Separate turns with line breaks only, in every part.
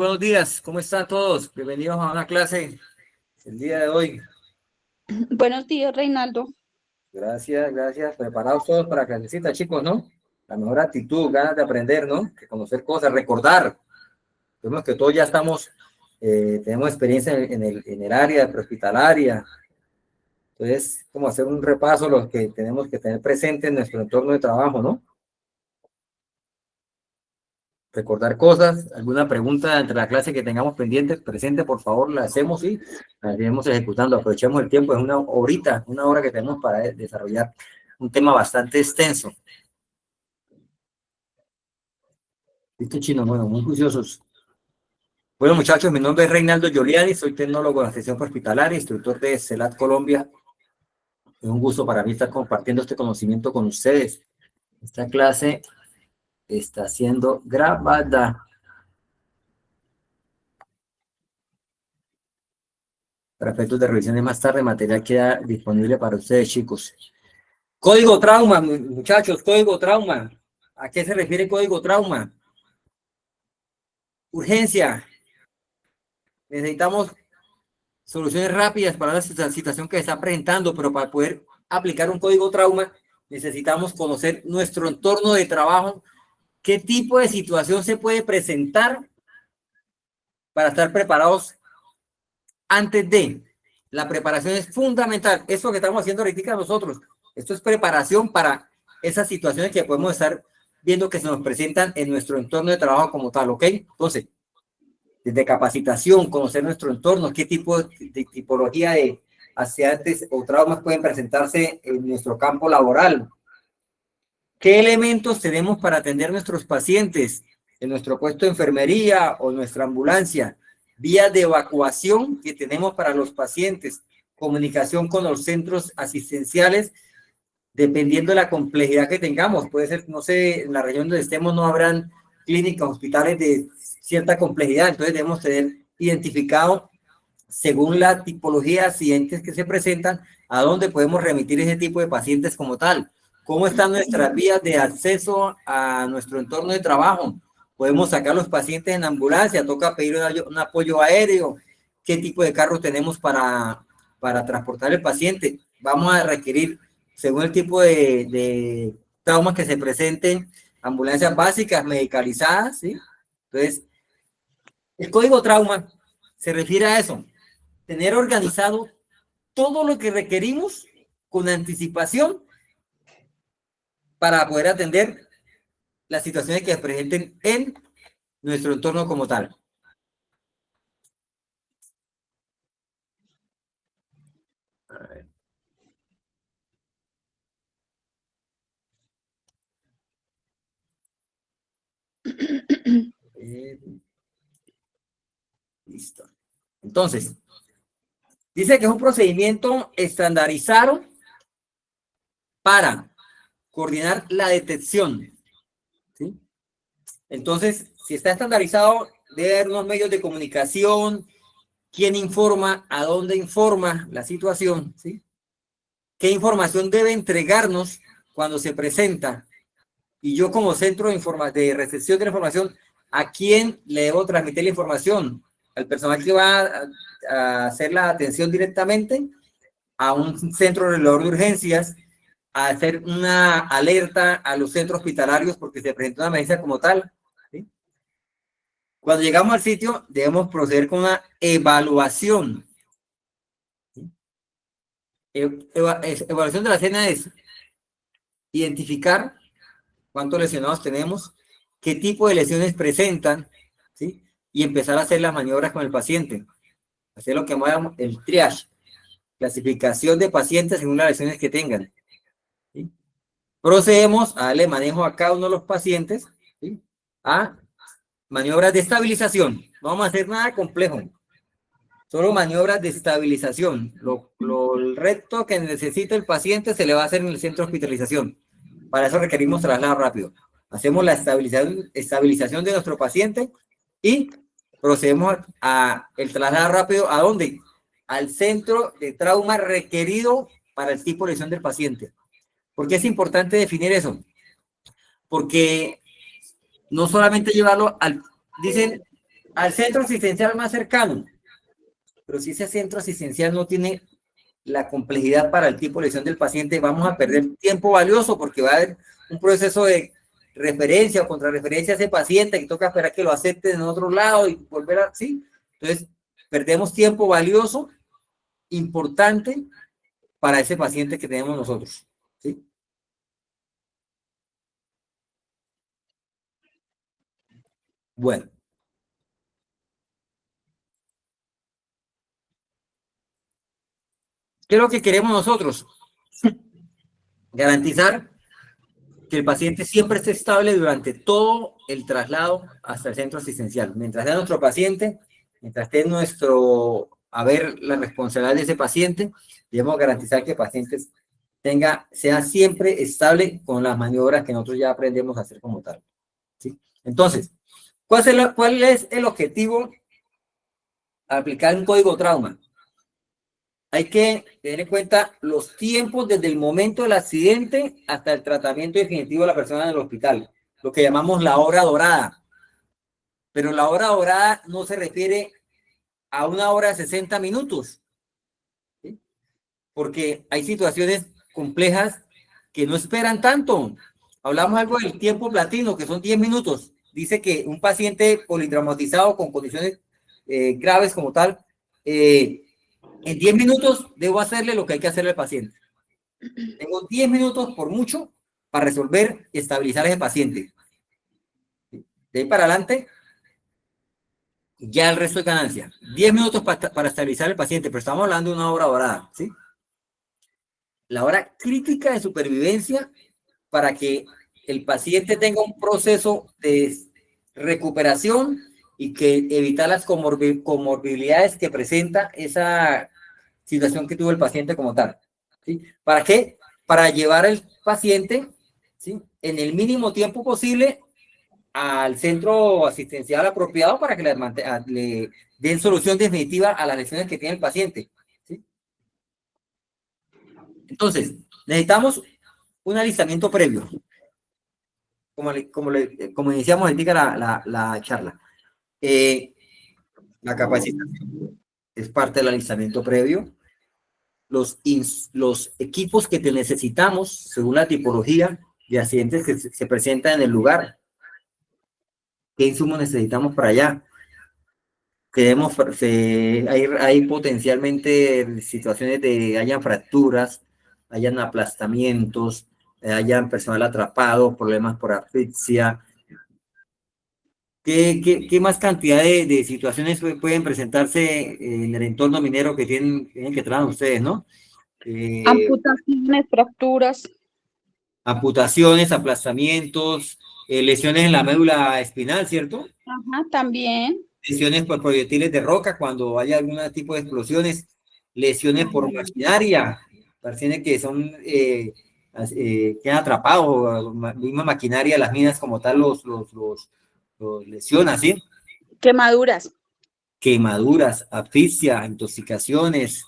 Buenos días, ¿cómo están todos? Bienvenidos a una clase el día de hoy.
Buenos días, Reinaldo.
Gracias, gracias. Preparados todos para la clasecita, chicos, ¿no? La mejor actitud, ganas de aprender, ¿no? Que conocer cosas, recordar. Vemos que todos ya estamos, tenemos experiencia en el área prehospitalaria. Entonces, como hacer un repaso de los que tenemos que tener presente en nuestro entorno de trabajo, ¿no? Recordar cosas, alguna pregunta entre la clase que tengamos pendiente, presente, por favor, la hacemos y la iremos ejecutando. Aprovechemos el tiempo, es una horita, una hora que tenemos para desarrollar un tema bastante extenso. ¿Listo, chino? Bueno, muy juiciosos. Bueno, muchachos, mi nombre es Reinaldo Giuliani, soy tecnólogo de la sección hospitalaria, instructor de CELAT Colombia. Es un gusto para mí estar compartiendo este conocimiento con ustedes. Esta clase está siendo grabada. Para efectos de revisiones más tarde, material queda disponible para ustedes, chicos. Código trauma, muchachos, código trauma. ¿A qué se refiere código trauma? Urgencia. Necesitamos soluciones rápidas para la situación que se está presentando, pero para poder aplicar un código trauma necesitamos conocer nuestro entorno de trabajo, qué tipo de situación se puede presentar para estar preparados antes de. La preparación es fundamental. Eso que estamos haciendo ahorita nosotros, esto es preparación para esas situaciones que podemos estar viendo que se nos presentan en nuestro entorno de trabajo como tal, ¿ok? Entonces, desde capacitación, conocer nuestro entorno, qué tipo de tipología de accidentes o traumas pueden presentarse en nuestro campo laboral, qué elementos tenemos para atender a nuestros pacientes en nuestro puesto de enfermería o nuestra ambulancia, vías de evacuación que tenemos para los pacientes, comunicación con los centros asistenciales, dependiendo de la complejidad que tengamos. Puede ser, no sé, en la región donde estemos no habrán clínicas, hospitales de cierta complejidad, entonces debemos tener identificado, según la tipología de accidentes que se presentan, a dónde podemos remitir ese tipo de pacientes como tal. ¿Cómo están nuestras vías de acceso a nuestro entorno de trabajo? Podemos sacar los pacientes en ambulancia, toca pedir un apoyo aéreo, qué tipo de carro tenemos para transportar el paciente. Vamos a requerir, según el tipo de traumas que se presenten, ambulancias básicas, medicalizadas, ¿sí? Entonces, el código trauma se refiere a eso, tener organizado todo lo que requerimos con anticipación para poder atender las situaciones que se presenten en nuestro entorno como tal. Listo. Entonces, dice que es un procedimiento estandarizado para coordinar la detección, ¿sí? Entonces, si está estandarizado, debe haber unos medios de comunicación, quién informa, a dónde informa la situación, ¿sí? ¿Qué información debe entregarnos cuando se presenta? Y yo como centro de recepción de la información, ¿a quién le debo transmitir la información? ¿Al personal que va a hacer la atención directamente? ¿A un centro regulador de urgencias? ¿A hacer una alerta a los centros hospitalarios porque se presentó una emergencia como tal? ¿Sí? Cuando llegamos al sitio, debemos proceder con una evaluación. ¿Sí? Evaluación de la escena es identificar cuántos lesionados tenemos, qué tipo de lesiones presentan, ¿sí? Y empezar a hacer las maniobras con el paciente. Hacer lo que llamamos el triage, clasificación de pacientes según las lesiones que tengan, ¿sí? Procedemos a darle manejo a cada uno de los pacientes, ¿sí? A maniobras de estabilización. No vamos a hacer nada complejo. Solo maniobras de estabilización. El reto que necesita el paciente se le va a hacer en el centro de hospitalización. Para eso requerimos traslado rápido. Hacemos la estabilización de nuestro paciente y procedemos a el traslado rápido. ¿A dónde? Al centro de trauma requerido para el tipo de lesión del paciente. ¿Por qué es importante definir eso? Porque no solamente llevarlo al... Dicen, al centro asistencial más cercano. Pero si ese centro asistencial no tiene la complejidad para el tipo de lesión del paciente, vamos a perder tiempo valioso porque va a haber un proceso de referencia o contrarreferencia a ese paciente que toca esperar que lo acepten en otro lado y volver a, ¿sí? Entonces, perdemos tiempo valioso, importante para ese paciente que tenemos nosotros, ¿sí? Bueno. ¿Qué es lo que queremos nosotros? Garantizar que el paciente siempre esté estable durante todo el traslado hasta el centro asistencial. Mientras sea nuestro paciente, mientras esté nuestro, a ver la responsabilidad de ese paciente, debemos garantizar que el paciente sea siempre estable con las maniobras que nosotros ya aprendemos a hacer como tal, ¿sí? Entonces, ¿cuál es el objetivo al aplicar un código trauma? Hay que tener en cuenta los tiempos desde el momento del accidente hasta el tratamiento definitivo de la persona en el hospital, lo que llamamos la hora dorada. Pero la hora dorada no se refiere a una hora de 60 minutos, ¿sí? Porque hay situaciones complejas que no esperan tanto. Hablamos algo del tiempo platino, que son 10 minutos. Dice que un paciente politraumatizado con condiciones graves como tal, en 10 minutos debo hacerle lo que hay que hacerle al paciente. Tengo 10 minutos por mucho para resolver y estabilizar a ese paciente. De ahí para adelante, ya el resto es ganancia. 10 minutos para estabilizar al paciente, pero estamos hablando de una hora dorada, ¿sí? La hora crítica de supervivencia para que el paciente tenga un proceso de recuperación y que evitar las comorbilidades que presenta esa situación que tuvo el paciente como tal, ¿sí? ¿Para qué? Para llevar al paciente, ¿sí?, en el mínimo tiempo posible al centro asistencial apropiado para que le den solución definitiva a las lesiones que tiene el paciente, ¿sí? Entonces, necesitamos un alistamiento previo, como iniciamos ahorita la charla. La capacitación es parte del alistamiento previo. Los equipos que te necesitamos, según la tipología de accidentes que se presentan en el lugar. ¿Qué insumos necesitamos para allá? Hay potencialmente situaciones de hayan fracturas, hayan aplastamientos, hayan personal atrapado, problemas por asfixia. ¿Qué más cantidad de situaciones pueden presentarse en el entorno minero que tienen que trabajar ustedes, ¿no?
Amputaciones, fracturas.
Amputaciones, aplastamientos, lesiones en la médula espinal, ¿cierto?
Ajá, también.
Lesiones por proyectiles de roca cuando hay algún tipo de explosiones, lesiones por maquinaria, pacientes que son quedan atrapados, misma maquinaria, las minas como tal los lesiona, ¿sí?
Quemaduras.
Quemaduras, asfixia, intoxicaciones,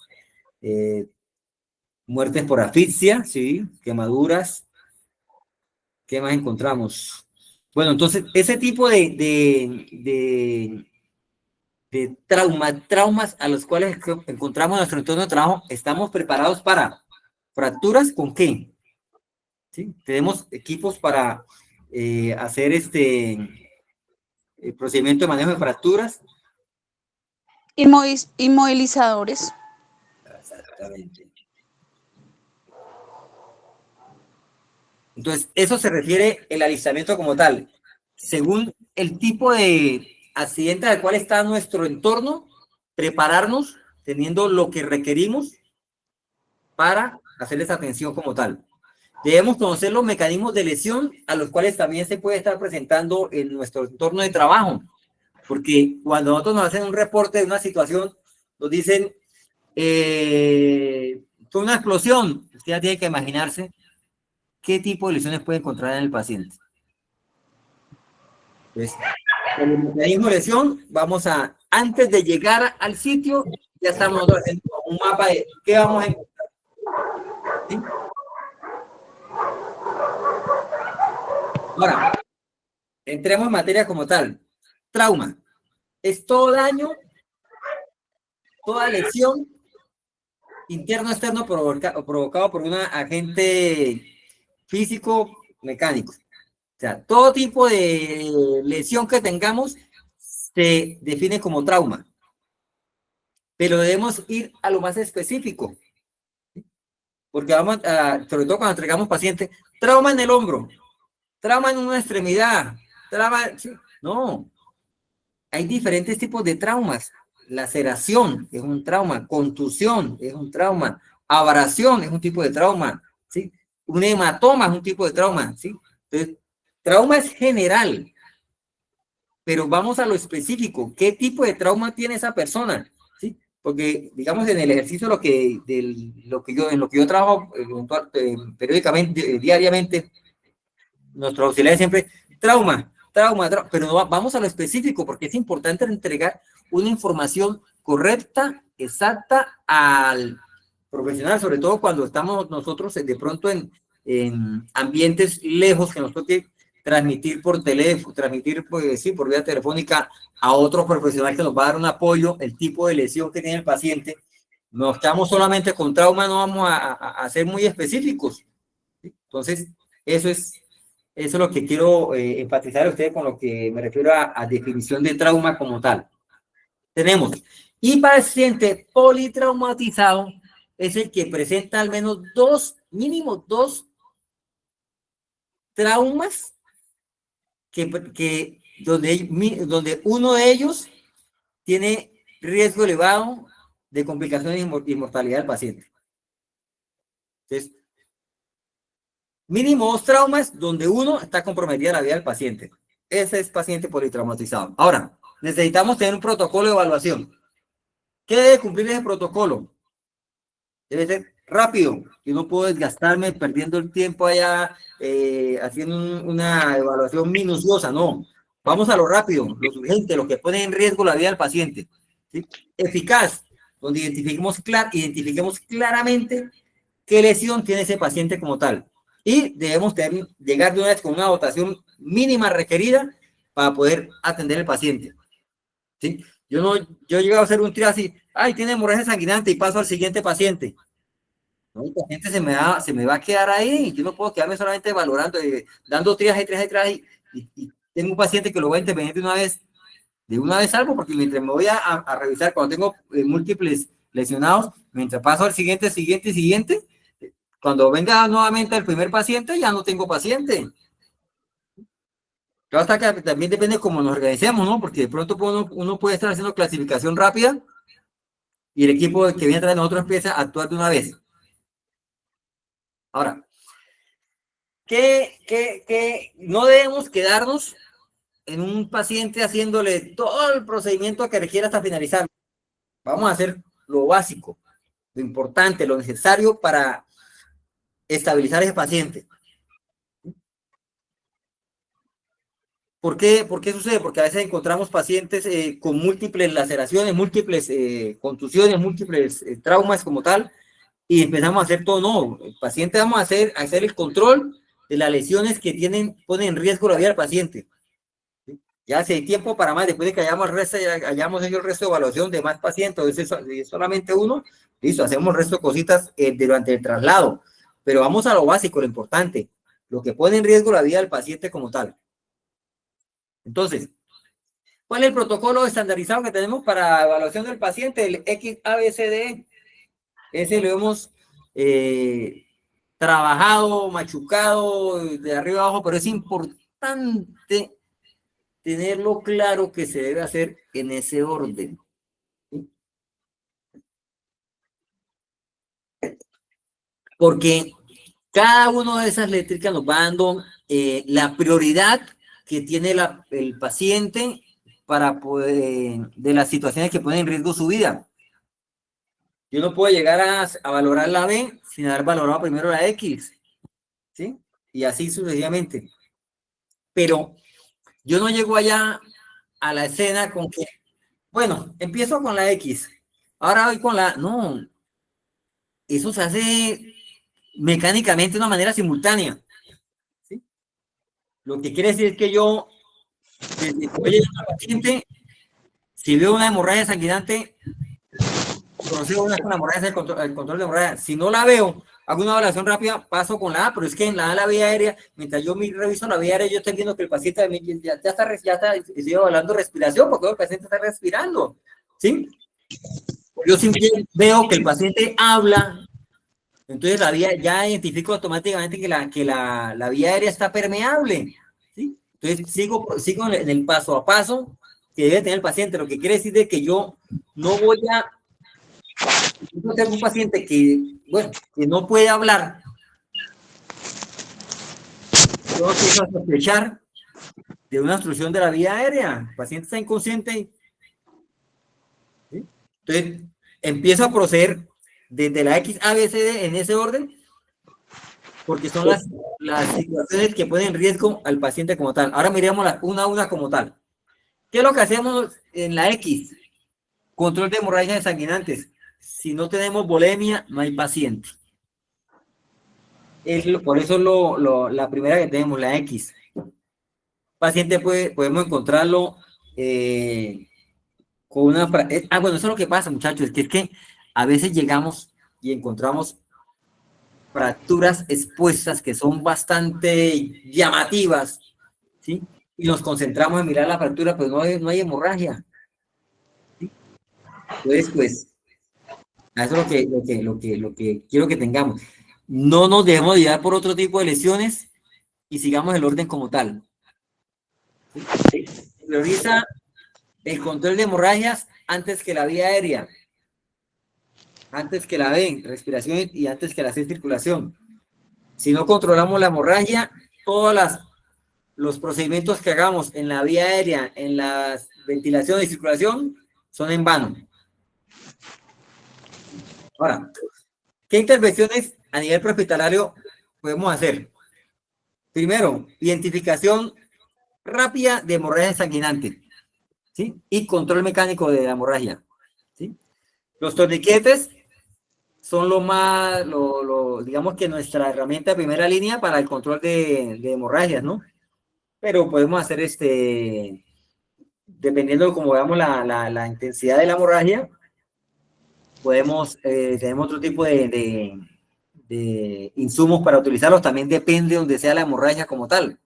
muertes por asfixia, ¿sí? Quemaduras. ¿Qué más encontramos? Bueno, entonces, ese tipo de traumas a los cuales encontramos en nuestro entorno de trabajo, estamos preparados para fracturas. ¿Con qué? ¿Sí? Tenemos equipos para hacer procedimiento de manejo de fracturas.
Inmovilizadores.
Exactamente. Entonces, eso se refiere el alistamiento como tal. Según el tipo de accidente al cual está nuestro entorno, prepararnos teniendo lo que requerimos para hacerles atención como tal. Debemos conocer los mecanismos de lesión a los cuales también se puede estar presentando en nuestro entorno de trabajo, porque cuando nosotros nos hacen un reporte de una situación, nos dicen, fue una explosión. Usted ya tiene que imaginarse qué tipo de lesiones puede encontrar en el paciente. Entonces, con el mecanismo de lesión, antes de llegar al sitio, ya estamos nosotros haciendo un mapa de qué vamos a encontrar, ¿sí? Ahora, entremos en materia como tal. Trauma. es todo daño, toda lesión interno o externo provocado por un agente físico mecánico. O sea, todo tipo de lesión que tengamos se define como trauma, pero debemos ir a lo más específico, porque vamos a, sobre todo cuando entregamos pacientes, trauma en el hombro, trauma en una extremidad, trauma, ¿sí? No, hay diferentes tipos de traumas. Laceración es un trauma, contusión es un trauma, abrasión es un tipo de trauma, ¿sí? Un hematoma es un tipo de trauma, ¿sí? Entonces, trauma es general, pero vamos a lo específico. ¿Qué tipo de trauma tiene esa persona? ¿Sí? Porque, digamos, en el ejercicio en lo que yo trabajo periódicamente, diariamente, nuestro auxiliar siempre, trauma, pero no, vamos a lo específico, porque es importante entregar una información correcta, exacta al profesional, sobre todo cuando estamos nosotros de pronto en ambientes lejos que nos toque transmitir por teléfono, transmitir pues, sí, por vía telefónica a otro profesional que nos va a dar un apoyo, el tipo de lesión que tiene el paciente. No estamos solamente con trauma, no vamos a ser muy específicos. ¿Sí? Entonces, eso es lo que quiero enfatizar a ustedes con lo que me refiero a definición de trauma como tal. Tenemos, y paciente politraumatizado es el que presenta al menos mínimo dos traumas donde uno de ellos tiene riesgo elevado de complicaciones y mortalidad del paciente. Entonces, mínimo dos traumas donde uno está comprometida la vida del paciente. Ese es paciente politraumatizado. Ahora, necesitamos tener un protocolo de evaluación. ¿Qué debe cumplir ese protocolo? Debe ser rápido. Yo no puedo desgastarme perdiendo el tiempo allá haciendo una evaluación minuciosa. No. Vamos a lo rápido, lo urgente, lo que pone en riesgo la vida del paciente. ¿Sí? Eficaz, donde identifiquemos claramente qué lesión tiene ese paciente como tal. Y debemos llegar de una vez con una dotación mínima requerida para poder atender al paciente. ¿Sí? Yo he llegado a hacer un triage así, ay, tiene hemorragia sanguinante y paso al siguiente paciente. No, el paciente se me va a quedar ahí. Yo no puedo quedarme solamente valorando, dando triaje y tengo un paciente que lo voy a intervenir de una vez algo, porque mientras me voy a revisar, cuando tengo múltiples lesionados, mientras paso al siguiente, cuando venga nuevamente el primer paciente, ya no tengo paciente. Claro, hasta que también depende cómo nos organicemos, ¿no? Porque de pronto uno puede estar haciendo clasificación rápida y el equipo que viene atrás de nosotros empieza a actuar de una vez. Ahora, que no debemos quedarnos en un paciente haciéndole todo el procedimiento que requiera hasta finalizar. Vamos a hacer lo básico, lo importante, lo necesario para estabilizar a ese paciente. ¿Por qué sucede? Porque a veces encontramos pacientes con múltiples laceraciones, múltiples contusiones, múltiples traumas como tal, y empezamos a hacer todo. No, el paciente vamos a hacer el control de las lesiones que ponen en riesgo la vida del paciente. ¿Sí? Ya si hay tiempo para más, después de que hayamos hecho el resto de evaluación de más pacientes, es solamente uno, listo, hacemos el resto de cositas durante el traslado. Pero vamos a lo básico, lo importante, lo que pone en riesgo la vida del paciente como tal. Entonces, ¿cuál es el protocolo estandarizado que tenemos para evaluación del paciente? El XABCD. Ese lo hemos trabajado, machucado de arriba abajo, pero es importante tenerlo claro que se debe hacer en ese orden. ¿Sí? Porque cada una de esas létricas nos va dando la prioridad que tiene el paciente para poder, de las situaciones que ponen en riesgo su vida. Yo no puedo llegar a valorar la B sin haber valorado primero la X, ¿sí? Y así sucesivamente. Pero yo no llego allá a la escena con que, bueno, empiezo con la X, ahora voy con la... No, eso se hace mecánicamente de una manera simultánea, ¿sí? Lo que quiere decir es que yo, desde que voy a al paciente, Si veo una hemorragia sanguinante, procedo una con la hemorragia, el control de hemorragia. Si no la veo, hago una evaluación rápida, paso con la A, pero es que en la A, la vía aérea, mientras yo reviso la vía aérea, yo estoy viendo que el paciente ya está, estoy evaluando respiración, porque el paciente está respirando, ¿sí? Yo simplemente veo que el paciente habla, entonces la vía, ya identifico automáticamente que la vía aérea está permeable, ¿sí? Entonces sigo en el paso a paso que debe tener el paciente, lo que quiere decir de que yo no voy a tengo un paciente que, bueno, que no puede hablar, yo empiezo a sospechar de una obstrucción de la vía aérea, el paciente está inconsciente, ¿sí? Entonces empiezo a proceder desde la X, A, B, C, D en ese orden, porque son las situaciones que ponen en riesgo al paciente como tal. Ahora miremos una a una como tal. ¿Qué es lo que hacemos en la X? Control de hemorragias sanguinantes. Si no tenemos volemia, no hay paciente. Por eso la primera que tenemos, la X. Paciente podemos encontrarlo con una... bueno, eso es lo que pasa, muchachos, es que a veces llegamos y encontramos fracturas expuestas que son bastante llamativas, ¿sí? Y nos concentramos en mirar la fractura, pero no hay hemorragia, ¿sí? Entonces, pues, eso es lo que quiero que tengamos. No nos dejemos de llevar por otro tipo de lesiones y sigamos el orden como tal. ¿Sí? Prioriza el control de hemorragias antes que la vía aérea, antes que la B, respiración y antes que la C, circulación. Si no controlamos la hemorragia, todos los procedimientos que hagamos en la vía aérea, en la ventilación y circulación, son en vano. Ahora, ¿qué intervenciones a nivel prehospitalario podemos hacer? Primero, identificación rápida de hemorragia sanguinante, ¿sí? Y control mecánico de la hemorragia, ¿sí? Los torniquetes son digamos que nuestra herramienta de primera línea para el control de hemorragias, ¿no? Pero podemos hacer dependiendo de cómo veamos la intensidad de la hemorragia, tenemos otro tipo de insumos para utilizarlos, también depende de donde sea la hemorragia como tal.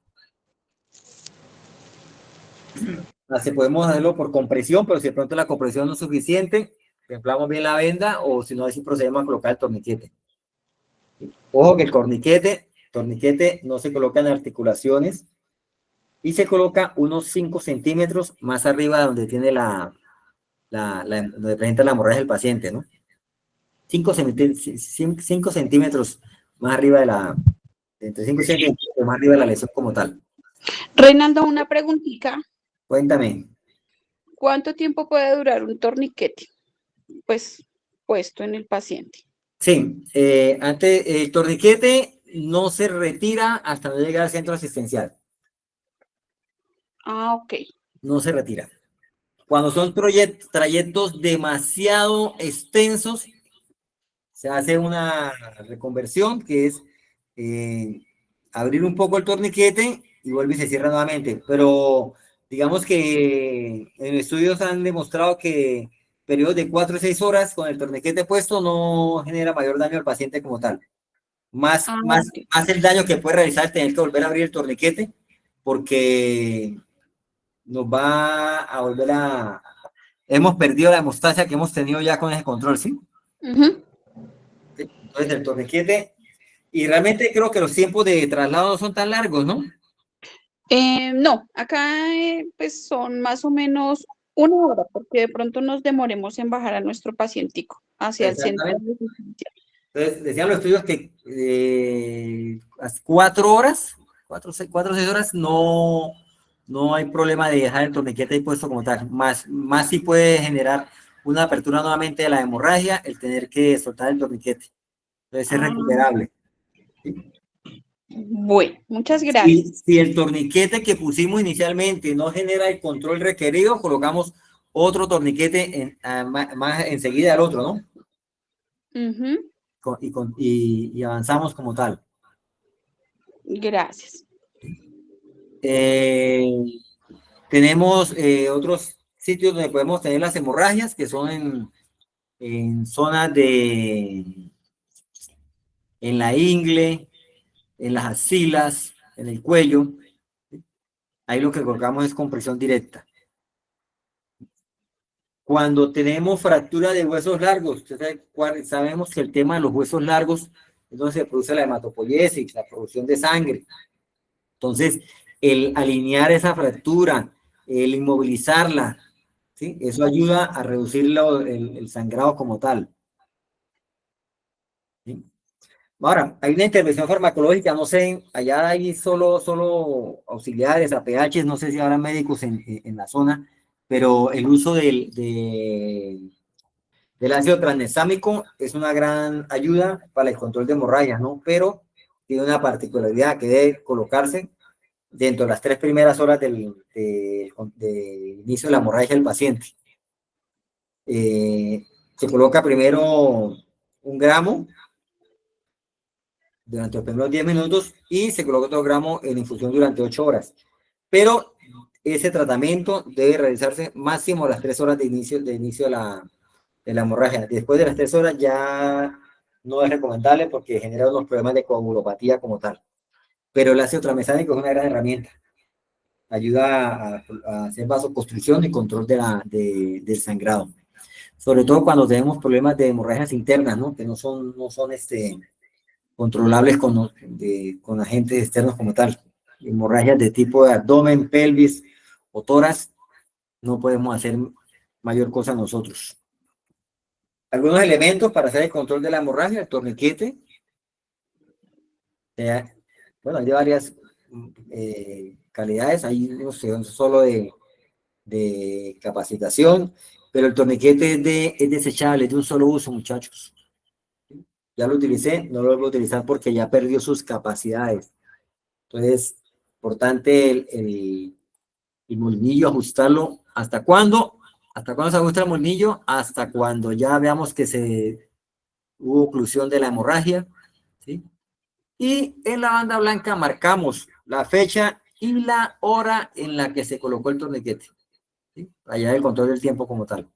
Así podemos hacerlo por compresión, pero si de pronto la compresión no es suficiente, templamos bien la venda o si no, así procedemos a colocar el torniquete. Ojo que el torniquete no se coloca en articulaciones y se coloca unos 5 centímetros más arriba de donde tiene donde presenta la hemorragia del paciente, ¿no? 5 centímetros más arriba entre 5 centímetros más arriba de la lesión como tal.
Reinaldo, una preguntita.
Cuéntame.
¿Cuánto tiempo puede durar un torniquete, pues, puesto en el paciente?
Sí, el torniquete no se retira hasta no llegar al centro asistencial.
Ah, ok.
No se retira. Cuando son trayectos demasiado extensos, se hace una reconversión que es abrir un poco el torniquete y vuelve y se cierra nuevamente. Pero digamos que en estudios han demostrado que periodos de 4 o 6 horas con el torniquete puesto no genera mayor daño al paciente como tal. Más el daño que puede realizar tener que volver a abrir el torniquete porque nos va a volver a... Hemos perdido la hemostasia que hemos tenido ya con ese control, ¿sí? Entonces el torniquete, y realmente creo que los tiempos de traslado no son tan largos, ¿no?
No, acá pues son más o menos 1 hora, porque de pronto nos demoremos en bajar a nuestro pacientico hacia el centro de asistencia.
Entonces, decían los estudios que 4 horas, 4 o 6 horas, no hay problema de dejar el torniquete ahí puesto como tal. Más sí puede generar una apertura nuevamente de la hemorragia, el tener que soltar el torniquete. Entonces es recuperable. ¿Sí?
Bueno, muchas gracias.
Si el torniquete que pusimos inicialmente no genera el control requerido, colocamos otro torniquete más enseguida al otro, ¿no? Y avanzamos como tal.
Gracias.
Tenemos otros sitios donde podemos tener las hemorragias, que son en zonas en la ingle, en las axilas, en el cuello. Ahí lo que colocamos es compresión directa. Cuando tenemos fractura de huesos largos, sabemos que el tema de los huesos largos es donde se produce la hematopoiesis, la producción de sangre. Entonces, el alinear esa fractura, el inmovilizarla, ¿sí? Eso ayuda a reducir el sangrado como tal. ¿Sí? Ahora, hay una intervención farmacológica, no sé, allá hay solo auxiliares, APH, no sé si habrá médicos en la zona, pero el uso del ácido tranexámico es una gran ayuda para el control de hemorragias, ¿no? Pero tiene una particularidad que debe colocarse dentro de las 3 primeras horas del inicio de la hemorragia del paciente. Se coloca primero 1 gramo durante los primeros 10 minutos y se coloca otro gramo en infusión durante 8 horas. Pero ese tratamiento debe realizarse máximo a las 3 horas de inicio de la hemorragia. Después de las 3 horas ya no es recomendable porque genera unos problemas de coagulopatía como tal. Pero el ácido tranexámico es una gran herramienta. Ayuda a hacer vasoconstricción y control del sangrado. Sobre todo cuando tenemos problemas de hemorragias internas, ¿no? Que no son controlables con agentes externos como tal. Hemorragias de tipo de abdomen, pelvis o tórax, no podemos hacer mayor cosa nosotros. Algunos elementos para hacer el control de la hemorragia: el torniquete. Bueno, hay de varias calidades, hay unos que son solo de capacitación, pero el torniquete es desechable, es de un solo uso, muchachos. Ya lo utilicé, no lo vuelvo a utilizar porque ya perdió sus capacidades. Entonces, importante el molinillo, ajustarlo. ¿Hasta cuándo? ¿Hasta cuándo se ajusta el molinillo? Hasta cuando ya veamos que hubo oclusión de la hemorragia, ¿sí? Y en la banda blanca marcamos la fecha y la hora en la que se colocó el torniquete, ¿sí? Allá el control del tiempo como tal.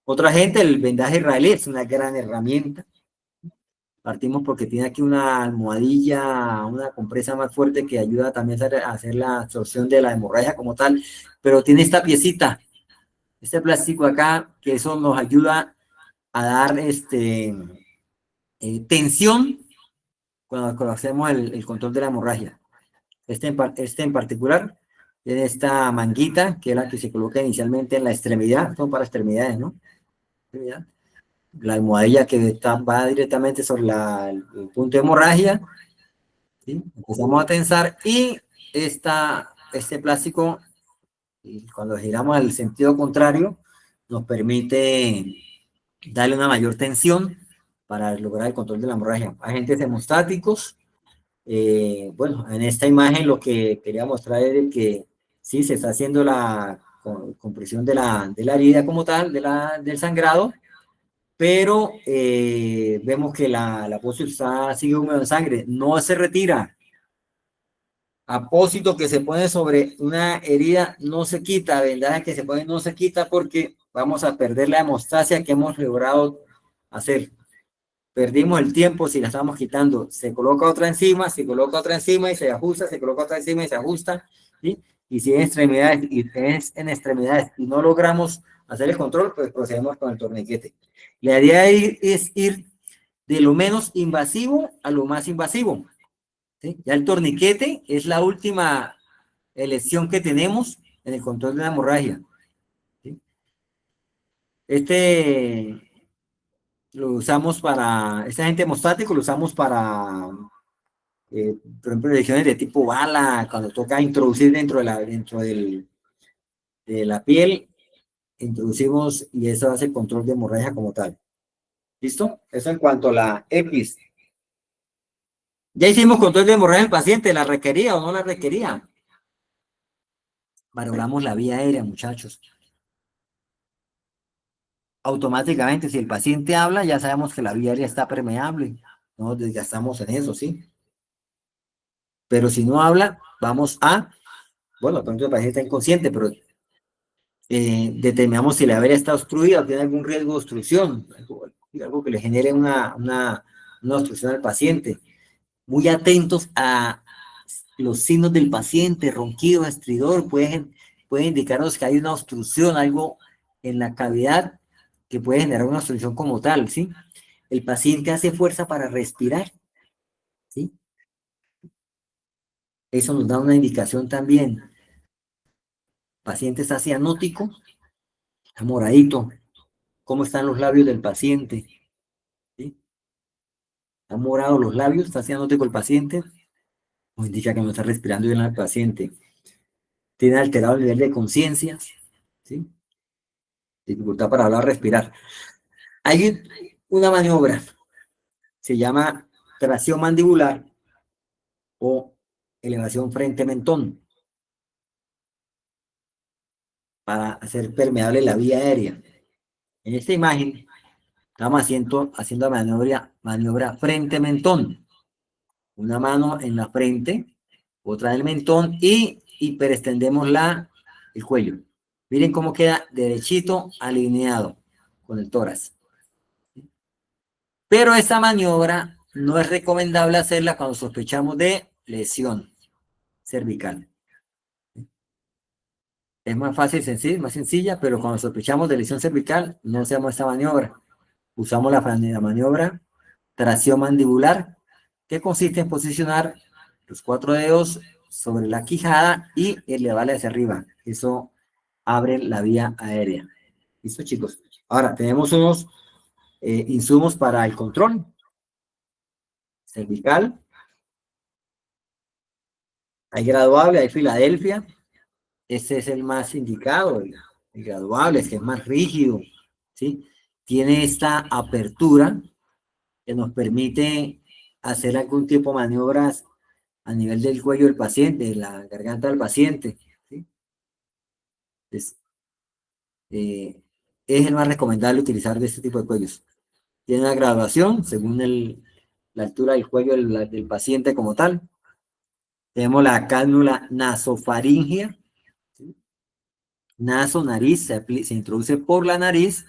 Otra gente, el vendaje israelí es una gran herramienta. Partimos porque tiene aquí una almohadilla, una compresa más fuerte que ayuda también a hacer la absorción de la hemorragia como tal, pero tiene esta piecita, este plástico acá, que eso nos ayuda a dar tensión cuando hacemos el control de la hemorragia. Este en particular tiene esta manguita, que es la que se coloca inicialmente en la extremidad, son para extremidades, ¿no? La almohadilla que va directamente sobre el punto de hemorragia, ¿sí? Empezamos a tensar y este plástico, cuando giramos al sentido contrario, nos permite darle una mayor tensión para lograr el control de la hemorragia. Agentes hemostáticos. Bueno, en esta imagen lo que quería mostrar es que sí se está haciendo la compresión de la herida como tal, del sangrado, pero vemos que la apósito sigue húmedo de sangre, no se retira. Apósito que se pone sobre una herida no se quita, vendaje que se pone no se quita porque vamos a perder la hemostasia que hemos logrado hacer. Perdimos el tiempo si la estamos quitando. Se coloca otra encima, se coloca otra encima y se ajusta, se coloca otra encima y se ajusta, ¿sí? Y si es en extremidades y no logramos hacer el control, pues procedemos con el torniquete. La idea es ir de lo menos invasivo a lo más invasivo, ¿sí? Ya el torniquete es la última elección que tenemos en el control de la hemorragia, ¿sí? Lo usamos este agente hemostático lo usamos para, por ejemplo, lesiones de tipo bala, cuando toca introducir dentro de la piel, introducimos y eso hace control de hemorragia como tal. ¿Listo? Eso en cuanto a la X. Ya hicimos control de hemorragia del paciente, ¿la requería o no la requería? Valoramos la vía aérea, muchachos. Automáticamente, si el paciente habla, ya sabemos que la vía aérea está permeable. No nos desgastamos en eso, ¿sí? Pero si no habla, bueno, pronto el paciente está inconsciente, pero determinamos si la vía está obstruida o tiene algún riesgo de obstrucción, algo que le genere una obstrucción al paciente. Muy atentos a los signos del paciente, ronquido, estridor, puede indicarnos que hay una obstrucción, algo en la cavidad que puede generar una obstrucción como tal, ¿sí? El paciente hace fuerza para respirar, ¿sí? Eso nos da una indicación también. El paciente está cianótico, está moradito. ¿Cómo están los labios del paciente? ¿Sí? ¿Están morados los labios? ¿Está cianótico el paciente? Nos indica que no está respirando bien el paciente. Tiene alterado el nivel de conciencia, ¿sí? Dificultad para hablar, respirar. Hay una maniobra, se llama tracción mandibular o elevación frente-mentón para hacer permeable la vía aérea. En esta imagen estamos haciendo la maniobra frente-mentón. Una mano en la frente, otra en el mentón y hiperextendemos el cuello. Miren cómo queda derechito, alineado con el tórax. Pero esta maniobra no es recomendable hacerla cuando sospechamos de lesión cervical. Es más fácil, sencilla, más sencilla, pero cuando sospechamos de lesión cervical, no hacemos esta maniobra. Usamos la maniobra tracción mandibular, que consiste en posicionar los 4 dedos sobre la quijada y elevarla hacia arriba. Eso abre la vía aérea. ¿Listo, chicos? Ahora, tenemos unos insumos para el control cervical. Hay graduable, hay Filadelfia. Este es el más indicado, el graduable, es que es más rígido, ¿sí? Tiene esta apertura que nos permite hacer algún tipo de maniobras a nivel del cuello del paciente, de la garganta del paciente, ¿sí? Entonces, es el más recomendable utilizar de este tipo de cuellos. Tiene una graduación según la altura del cuello del paciente como tal. Tenemos la cánula nasofaringea, ¿sí? Naso, nariz, se introduce por la nariz,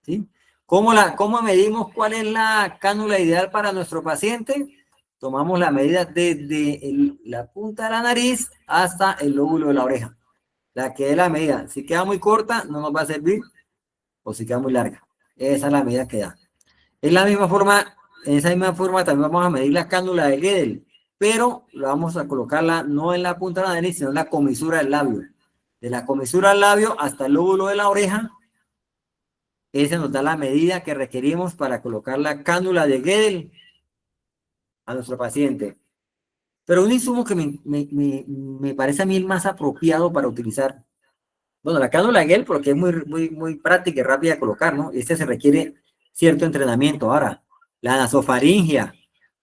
¿sí? ¿Cómo medimos cuál es la cánula ideal para nuestro paciente? Tomamos la medida desde la punta de la nariz hasta el lóbulo de la oreja. La que es la medida. Si queda muy corta, no nos va a servir, o si queda muy larga. Esa es la medida que da. En esa misma forma también vamos a medir la cánula de Gödel, pero vamos a colocarla no en la punta de la nariz, sino en la comisura del labio. De la comisura del labio hasta el lóbulo de la oreja, esa nos da la medida que requerimos para colocar la cánula de Gödel a nuestro paciente. Pero un insumo que me parece a mí el más apropiado para utilizar, bueno, la cánula de Gödel porque es muy práctica y rápida de colocar, ¿no? Este se requiere cierto entrenamiento. Ahora, la nasofaringea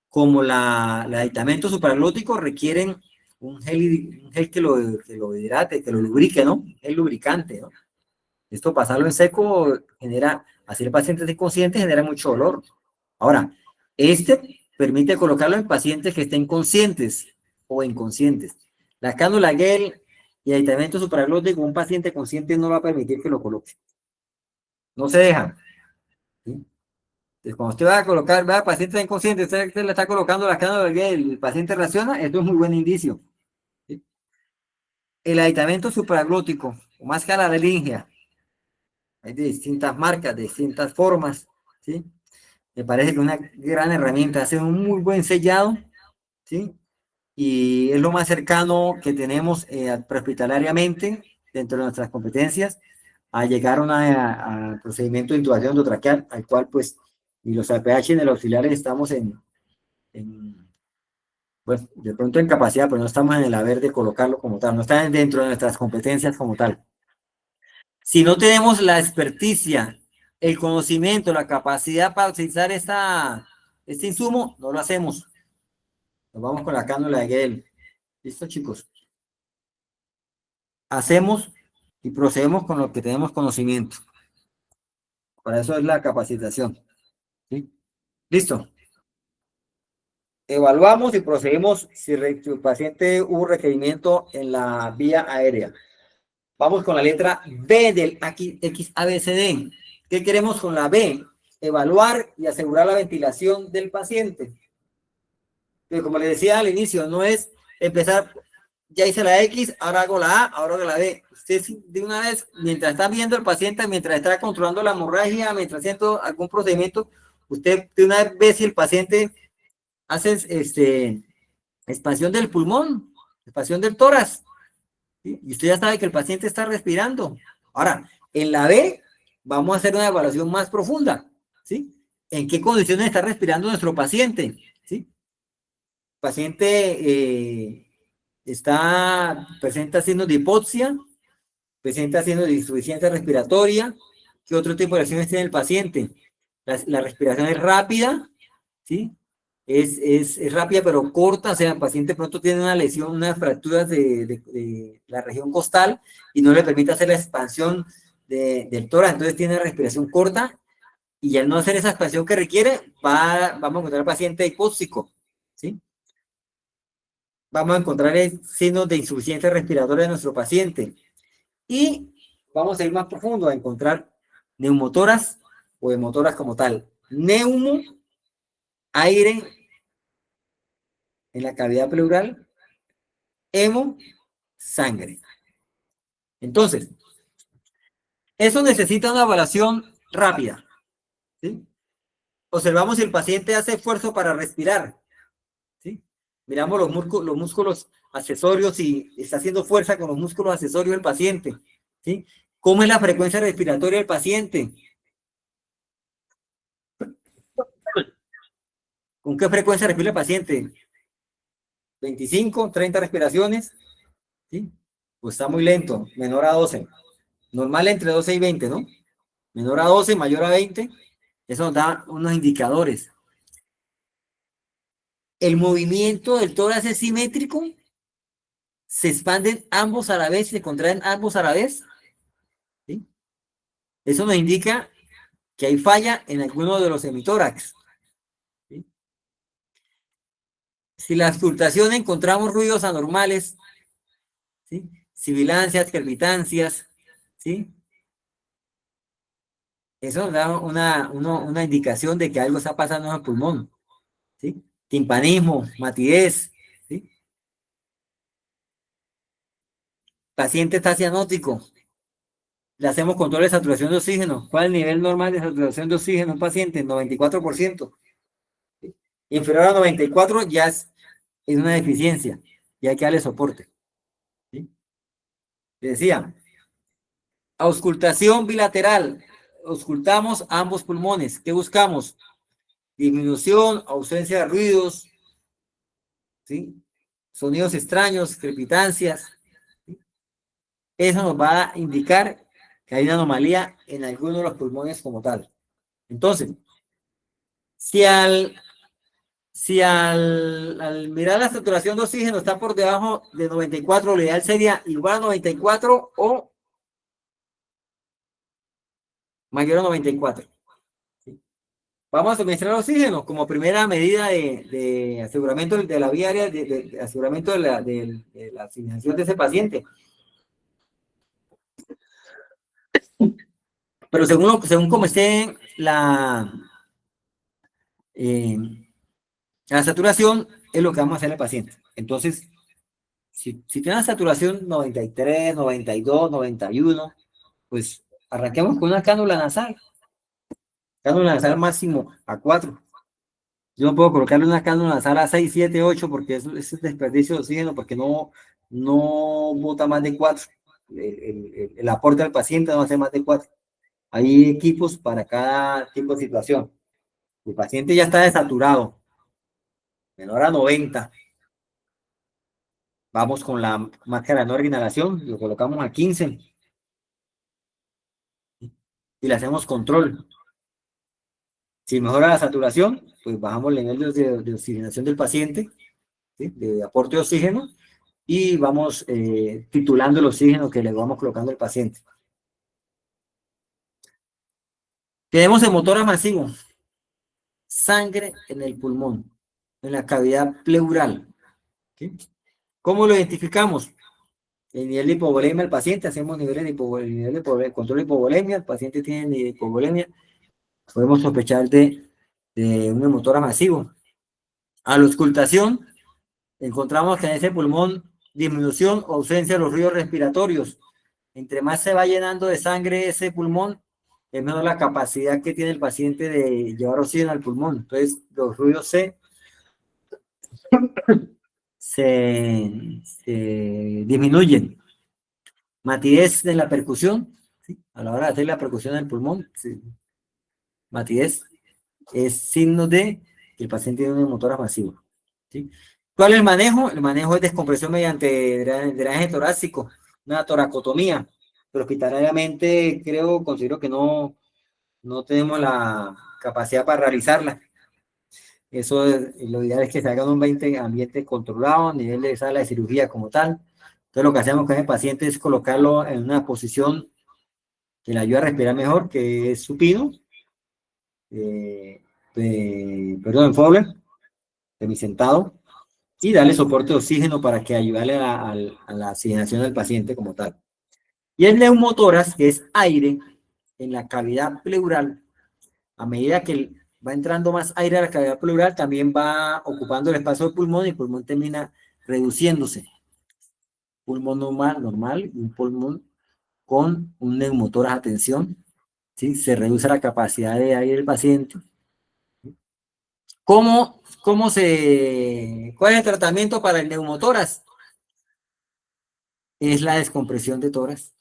como el aditamento supralótico requieren un gel que lo hidrate, que lo lubrique, ¿no? El lubricante, ¿no? Esto pasarlo en seco genera, así el paciente es inconsciente, genera mucho dolor. Ahora, este permite colocarlo en pacientes que estén conscientes o inconscientes. La cánula gel y aditamento supraglótico, un paciente consciente no va a permitir que lo coloque. No se deja, ¿sí? Entonces, cuando usted va a colocar, va a paciente inconsciente, usted le está colocando la cánula gel, el paciente reacciona, esto es muy buen indicio, ¿sí? El aditamento supraglótico, o máscara de laringia, hay de distintas marcas, de distintas formas, ¿sí? Me parece que es una gran herramienta, hace un muy buen sellado, ¿sí? Y es lo más cercano que tenemos prehospitalariamente, dentro de nuestras competencias, a llegar a procedimiento de intubación endotraqueal, al cual, pues, y los APH en el auxiliares estamos pues, de pronto en capacidad, pero no estamos en el haber de colocarlo como tal, no está dentro de nuestras competencias como tal. Si no tenemos la experticia, el conocimiento, la capacidad para utilizar este insumo, no lo hacemos. Nos vamos con la cánula de Gödel. ¿Listo, chicos? Hacemos y procedemos con lo que tenemos conocimiento. Para eso es la capacitación. ¿Sí? ¿Listo? Evaluamos y procedemos si el paciente hubo requerimiento en la vía aérea. Vamos con la letra B del XABCD. ¿Qué queremos con la B? Evaluar y asegurar la ventilación del paciente. Pero como les decía al inicio, no es empezar, ya hice la X, ahora hago la A, ahora hago la B. Usted de una vez, mientras está viendo el paciente, mientras está controlando la hemorragia, mientras haciendo algún procedimiento, usted de una vez ve si el paciente hace expansión del pulmón, expansión del tórax, ¿sí? Y usted ya sabe que el paciente está respirando. Ahora, en la B, vamos a hacer una evaluación más profunda, ¿sí? ¿En qué condiciones está respirando nuestro paciente? ¿Sí? Paciente presenta signos de hipoxia, presenta signos de insuficiencia respiratoria. ¿Qué otro tipo de lesiones tiene el paciente? La respiración es rápida, ¿sí? Es rápida pero corta, o sea, el paciente pronto tiene una lesión, unas fracturas de la región costal y no le permite hacer la expansión del tórax, entonces tiene respiración corta y al no hacer esa expansión que requiere, vamos a encontrar al paciente hipóxico, ¿sí? Vamos a encontrar signos de insuficiencia respiratoria de nuestro paciente. Y vamos a ir más profundo a encontrar neumotoras o hemotoras como tal. Neumo, aire en la cavidad pleural, hemo, sangre. Entonces, eso necesita una evaluación rápida, ¿sí? Observamos si el paciente hace esfuerzo para respirar, ¿sí? Miramos los músculos accesorios y está haciendo fuerza con los músculos accesorios del paciente, ¿sí? ¿Cómo es la frecuencia respiratoria del paciente? ¿Con qué frecuencia respira el paciente? 25, 30 respiraciones, ¿sí? Pues está muy lento, menor a 12. Normal entre 12 y 20, ¿no? Menor a 12, mayor a 20. Eso nos da unos indicadores. El movimiento del tórax es simétrico. Se expanden ambos a la vez, se contraen ambos a la vez, ¿sí? Eso nos indica que hay falla en alguno de los hemitórax, ¿sí? Si la auscultación encontramos ruidos anormales, ¿sí? Sibilancias, crepitancias, ¿sí? Eso nos da una indicación de que algo está pasando en el pulmón, ¿sí? Timpanismo, matidez, ¿sí? Paciente está cianótico. Le hacemos control de saturación de oxígeno. ¿Cuál es el nivel normal de saturación de oxígeno en un paciente? 94%. ¿Sí? Inferior a 94 ya es una deficiencia y hay que darle soporte, ¿sí? Le decía, auscultación bilateral. Auscultamos ambos pulmones. ¿Qué buscamos? Disminución, ausencia de ruidos, ¿sí? Sonidos extraños, crepitancias, ¿sí? Eso nos va a indicar que hay una anomalía en alguno de los pulmones como tal. Entonces, si al mirar la saturación de oxígeno está por debajo de 94, lo ideal sería igual a 94 o mayor a 94. ¿Sí? Vamos a suministrar oxígeno como primera medida de aseguramiento de la vía aérea, de aseguramiento de la asignación de ese paciente. Pero según como esté eh, la saturación, es lo que vamos a hacer al paciente. Entonces, si tiene una saturación 93, 92, 91, pues arranquemos con una cánula nasal. Cánula nasal máximo a 4. Yo no puedo colocarle una cánula nasal a 6, 7, 8 porque eso es desperdicio de oxígeno, porque no bota más de 4. El aporte al paciente no hace más de 4. Hay equipos para cada tipo de situación. El paciente ya está desaturado, menor a 90. Vamos con la máscara de no inhalación, lo colocamos a 15 y le hacemos control. Si mejora la saturación, pues bajamos el nivel de oxigenación del paciente, ¿sí? De aporte de oxígeno, y vamos titulando el oxígeno que le vamos colocando al paciente. Tenemos el motor masivo, sangre en el pulmón, en la cavidad pleural, ¿sí? ¿Cómo lo identificamos? El nivel de hipovolemia del paciente, hacemos niveles de hipovolemia, control de hipovolemia, el paciente tiene hipovolemia, podemos sospechar de un neumotórax masivo. A la auscultación, encontramos que en ese pulmón disminución o ausencia de los ruidos respiratorios. Entre más se va llenando de sangre ese pulmón, es menor la capacidad que tiene el paciente de llevar oxígeno al pulmón. Entonces, los ruidos se disminuyen. Matidez de la percusión, ¿sí? A la hora de hacer la percusión del pulmón, ¿sí? Matidez es signo de que el paciente tiene un neumotórax masivo, ¿sí? ¿Cuál es el manejo? El manejo es descompresión mediante drenaje torácico, una toracotomía, pero hospitalariamente considero que no tenemos la capacidad para realizarla. Eso lo ideal es que se haga en un ambiente controlado, a nivel de sala de cirugía como tal. Entonces lo que hacemos con el paciente es colocarlo en una posición que le ayuda a respirar mejor, que es supino, en Fowler, semisentado, y darle soporte de oxígeno para que ayudarle a la oxigenación del paciente como tal. Y el neumotórax, que es aire en la cavidad pleural, a medida que va entrando más aire a la cavidad pleural, también va ocupando el espacio del pulmón y el pulmón termina reduciéndose. Pulmón normal, un pulmón con un neumotórax, atención, ¿sí? Se reduce la capacidad de aire del paciente. ¿Cuál es el tratamiento para el neumotórax? Es la descompresión de tórax.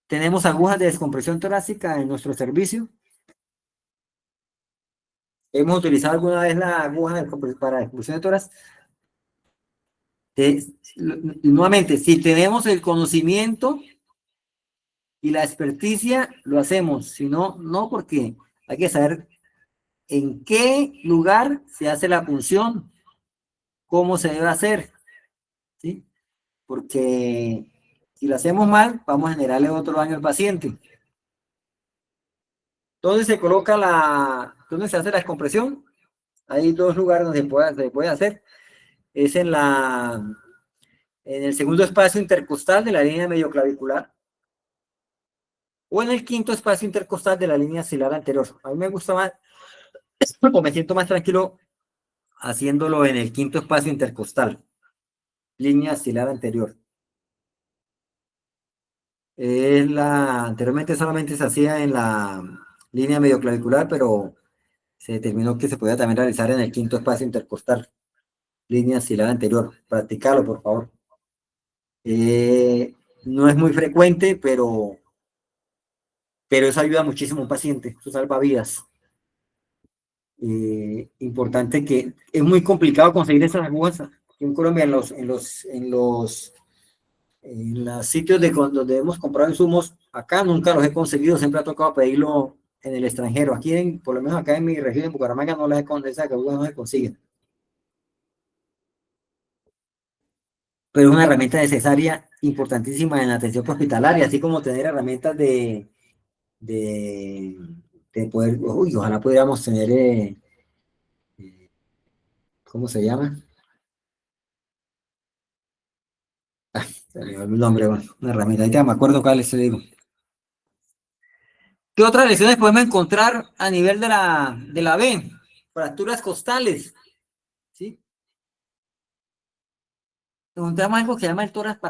Tenemos agujas de descompresión torácica en nuestro servicio. ¿Hemos utilizado alguna vez la aguja para descompresión de tórax? Nuevamente, si tenemos el conocimiento y la experticia, lo hacemos. Si no, no, porque hay que saber en qué lugar se hace la punción, cómo se debe hacer, ¿sí? Porque si lo hacemos mal, vamos a generarle otro daño al paciente. ¿Dónde se coloca dónde se hace la descompresión? Hay dos lugares donde se puede hacer. Es en el segundo espacio intercostal de la línea medioclavicular o en el quinto espacio intercostal de la línea axilar anterior. A mí me gusta más, o me siento más tranquilo haciéndolo en el quinto espacio intercostal, línea axilar anterior. Anteriormente solamente se hacía en la línea medioclavicular, pero se determinó que se podía también realizar en el quinto espacio intercostal, línea axilar anterior. Practicarlo, por favor. No es muy frecuente, pero eso ayuda muchísimo a un paciente, eso salva vidas. Importante que es muy complicado conseguir esas agujas aquí en Colombia, en los sitios donde hemos comprado insumos. Acá nunca los he conseguido, siempre ha tocado pedirlo en el extranjero. Aquí, por lo menos acá en mi región, en Bucaramanga, esas agujas no se consiguen. Pero es una herramienta necesaria, importantísima en la atención hospitalaria, así como tener herramientas de poder, ojalá pudiéramos tener, ¿cómo se llama? Se me olvidó el nombre, bueno, una herramienta, ahorita me acuerdo cuál les digo. ¿Qué otras lesiones podemos encontrar a nivel de la B? Fracturas costales, ¿sí? Encontramos algo que se llama el tórax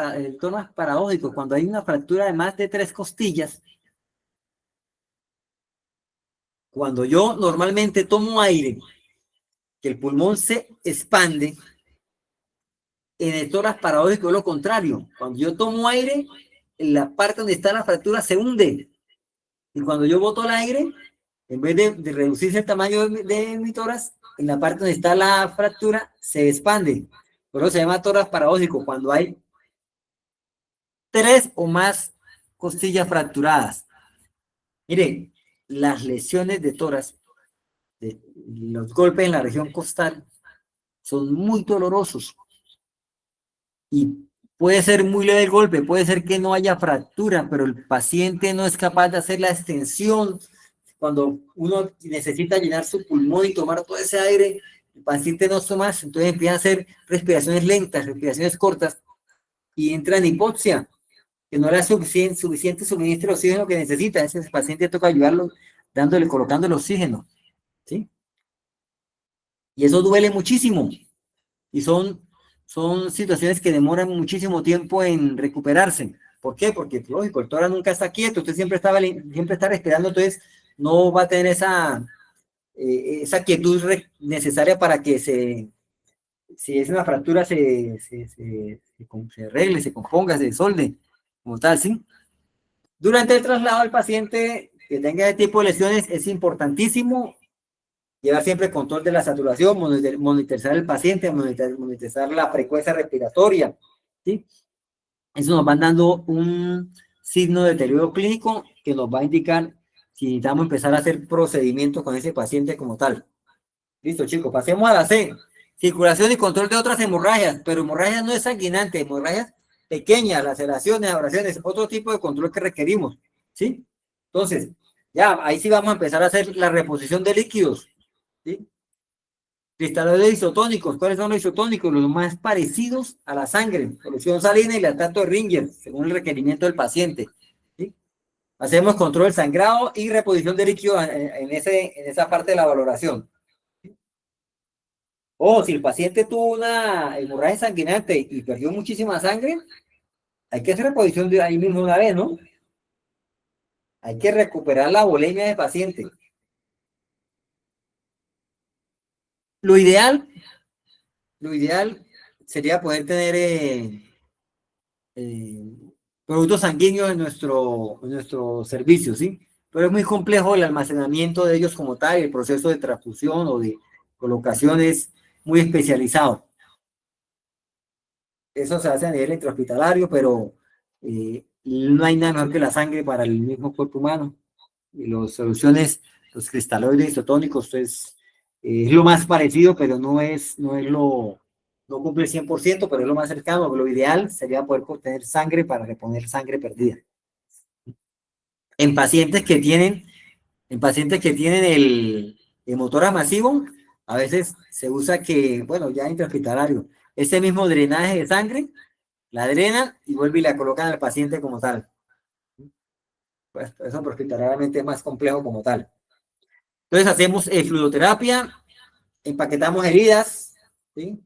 paradójico, cuando hay una fractura de más de 3 costillas. Cuando yo normalmente tomo aire, que el pulmón se expande, en el tórax paradójico es lo contrario. Cuando yo tomo aire, en la parte donde está la fractura se hunde. Y cuando yo boto el aire, en vez de reducirse el tamaño de mi tórax, en la parte donde está la fractura se expande. Por eso se llama tórax paradójico, cuando hay 3 o más costillas fracturadas. Mire, las lesiones de tórax, los golpes en la región costal, son muy dolorosos. Y puede ser muy leve el golpe, puede ser que no haya fractura, pero el paciente no es capaz de hacer la extensión. Cuando uno necesita llenar su pulmón y tomar todo ese aire, el paciente no toma más, entonces empieza a hacer respiraciones lentas, respiraciones cortas, y entra en hipoxia, que no le da suficiente suministro de oxígeno que necesita. Ese paciente toca ayudarlo dándole, colocando el oxígeno, ¿sí? Y eso duele muchísimo. Y son situaciones que demoran muchísimo tiempo en recuperarse. ¿Por qué? Porque, lógico, el tórax nunca está quieto, usted siempre está respirando, entonces no va a tener esa quietud necesaria para que si es una fractura, se arregle, se componga, se solde, como tal, ¿sí? Durante el traslado al paciente que tenga ese tipo de lesiones, es importantísimo llevar siempre control de la saturación, monitorizar el paciente, monitorizar la frecuencia respiratoria, ¿sí? Eso nos va dando un signo de deterioro clínico que nos va a indicar si necesitamos empezar a hacer procedimientos con ese paciente como tal. Listo, chicos, pasemos a la C. Circulación y control de otras hemorragias, pero hemorragias no es sanguinante, hemorragias pequeñas, laceraciones, abrasiones, otro tipo de control que requerimos, ¿sí? Entonces, ya, ahí sí vamos a empezar a hacer la reposición de líquidos, ¿sí? Cristaloides isotónicos. ¿Cuáles son los isotónicos? Los más parecidos a la sangre, solución salina y lactato de Ringer, según el requerimiento del paciente, ¿sí? Hacemos control del sangrado y reposición de líquidos en esa parte de la valoración. O si el paciente tuvo una hemorragia sanguinante y perdió muchísima sangre, hay que hacer reposición de ahí mismo una vez, ¿no? Hay que recuperar la volemia del paciente. Lo ideal sería poder tener productos sanguíneos en nuestro servicio, ¿sí? Pero es muy complejo el almacenamiento de ellos como tal, el proceso de transfusión o de colocación es muy especializado. Eso se hace a nivel intrahospitalario, pero no hay nada mejor que la sangre para el mismo cuerpo humano. Y las soluciones, los cristaloides isotónicos, es lo más parecido, pero no cumple el 100%, pero es lo más cercano. Lo ideal sería poder obtener sangre para reponer sangre perdida. En pacientes que tienen el motor masivo, a veces se usa bueno, ya intrahospitalario, ese mismo drenaje de sangre, la drenan y vuelve y la colocan al paciente como tal. Pues eso hospitalariamente es más complejo como tal. Entonces hacemos fluidoterapia, empaquetamos heridas, ¿sí?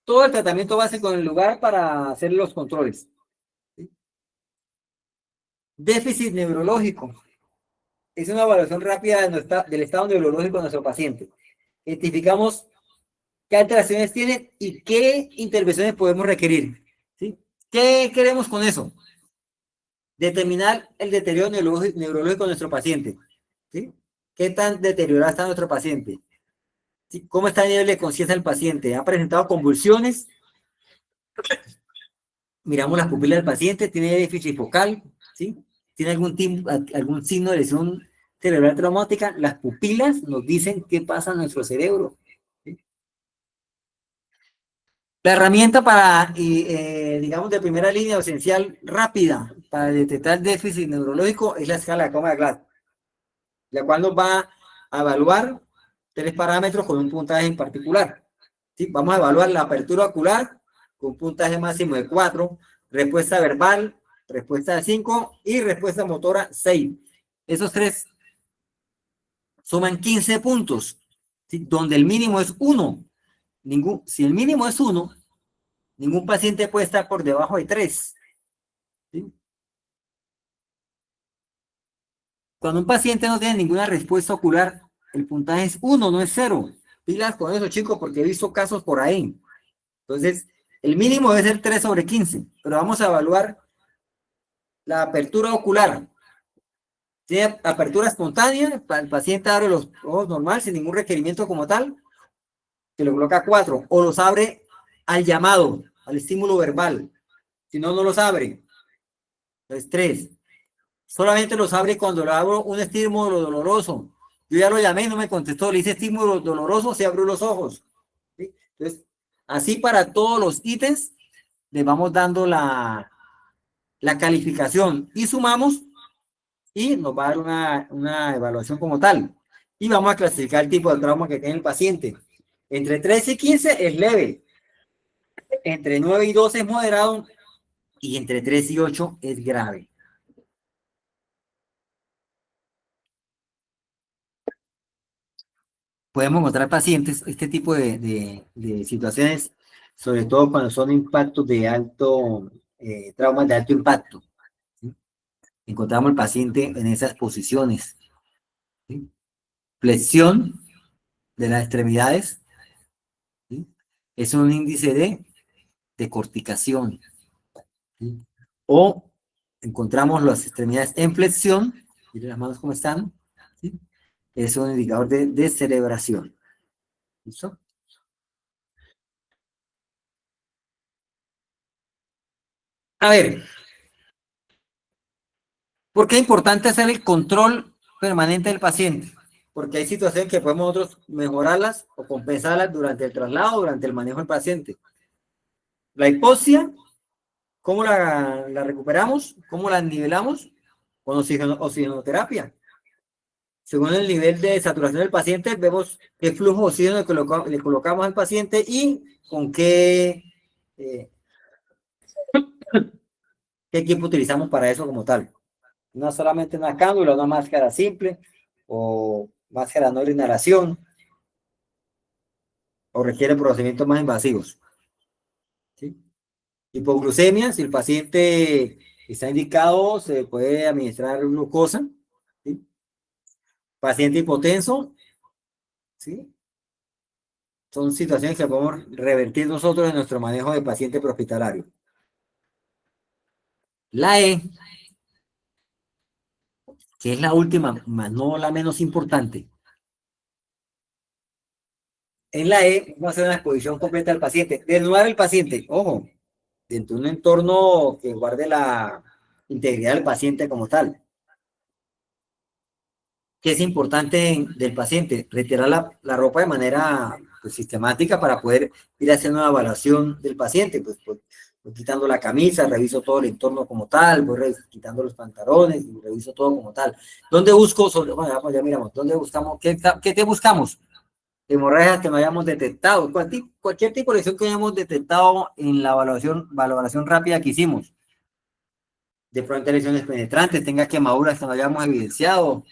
Todo el tratamiento básico en el lugar para hacer los controles, ¿sí? Déficit neurológico. Es una evaluación rápida del estado neurológico de nuestro paciente. Identificamos qué alteraciones tiene y qué intervenciones podemos requerir, ¿sí? ¿Qué queremos con eso? Determinar el deterioro neurológico de nuestro paciente, ¿sí? ¿Qué tan deteriorado está nuestro paciente? ¿Sí? ¿Cómo está el nivel de conciencia del paciente? ¿Ha presentado convulsiones? Miramos las pupilas del paciente, ¿tiene déficit focal? ¿Sí? ¿Tiene algún signo de lesión cerebral traumática? Las pupilas nos dicen qué pasa en nuestro cerebro, ¿sí? La herramienta digamos, de primera línea o esencial rápida para detectar déficit neurológico es la escala de Coma-Glas, la cual nos va a evaluar 3 parámetros con un puntaje en particular, ¿sí? Vamos a evaluar la apertura ocular con un puntaje máximo de 4, respuesta verbal, respuesta de 5 y respuesta motora 6. Esos 3 suman 15 puntos, ¿sí? Donde el mínimo es 1. Si el mínimo es 1, ningún paciente puede estar por debajo de 3. ¿Sí? Cuando un paciente no tiene ninguna respuesta ocular, el puntaje es 1, no es 0. Pilas con eso, chicos, porque he visto casos por ahí. Entonces, el mínimo debe ser 3/15, pero vamos a evaluar la apertura ocular. Tiene apertura espontánea, el paciente abre los ojos normal, sin ningún requerimiento como tal, se lo coloca 4, o los abre al llamado, al estímulo verbal. Si no, no los abre. Entonces, 3. Solamente los abre cuando le abro un estímulo doloroso. Yo ya lo llamé y no me contestó. Le hice estímulo doloroso, se abrió los ojos, ¿sí? Entonces, así para todos los ítems, le vamos dando la calificación y sumamos y nos va a dar una evaluación como tal. Y vamos a clasificar el tipo de trauma que tiene el paciente. Entre 13 y 15 es leve, entre 9 y 12 es moderado y entre 3 y 8 es grave. Podemos encontrar pacientes, este tipo de situaciones, sobre todo cuando son impactos de alto, traumas de alto impacto. ¿Sí? Encontramos el paciente en esas posiciones. ¿Sí? Flexión de las extremidades. ¿Sí? Es un índice de corticación. ¿Sí? O encontramos las extremidades en flexión, miren las manos como están. ¿Sí? Es un indicador de descerebración. ¿Listo? A ver, ¿por qué es importante hacer el control permanente del paciente? Porque hay situaciones que podemos nosotros mejorarlas o compensarlas durante el traslado, durante el manejo del paciente. La hipoxia, ¿cómo la recuperamos? ¿Cómo la nivelamos? Con oxigenoterapia. Según el nivel de saturación del paciente, vemos qué flujo de oxígeno le colocamos al paciente y con eh, qué equipo utilizamos para eso como tal. No solamente una cánula, una máscara simple o máscara no de inhalación o requiere procedimientos más invasivos. ¿Sí? Hipoglucemia, si el paciente está indicado, se puede administrar glucosa. ¿Sí? Paciente hipotenso, ¿sí? Son situaciones que podemos revertir nosotros en nuestro manejo de paciente prehospitalario. La E, que es la última, más no la menos importante. En la E, vamos a hacer una exposición completa al paciente. Desnudar el paciente, ojo, dentro de un entorno que guarde la integridad del paciente como tal. ¿Qué es importante del paciente? Retirar la ropa de manera pues, sistemática para poder ir haciendo una evaluación del paciente. Pues, quitando la camisa, reviso todo el entorno como tal, voy quitando los pantalones y reviso todo como tal. ¿Dónde busco? Bueno, ya miramos, ¿dónde buscamos? ¿Qué te buscamos? Hemorragias que no hayamos detectado, cualquier tipo de lesión que hayamos detectado en la valoración rápida que hicimos. De pronto lesiones penetrantes, tenga quemaduras que no hayamos evidenciado,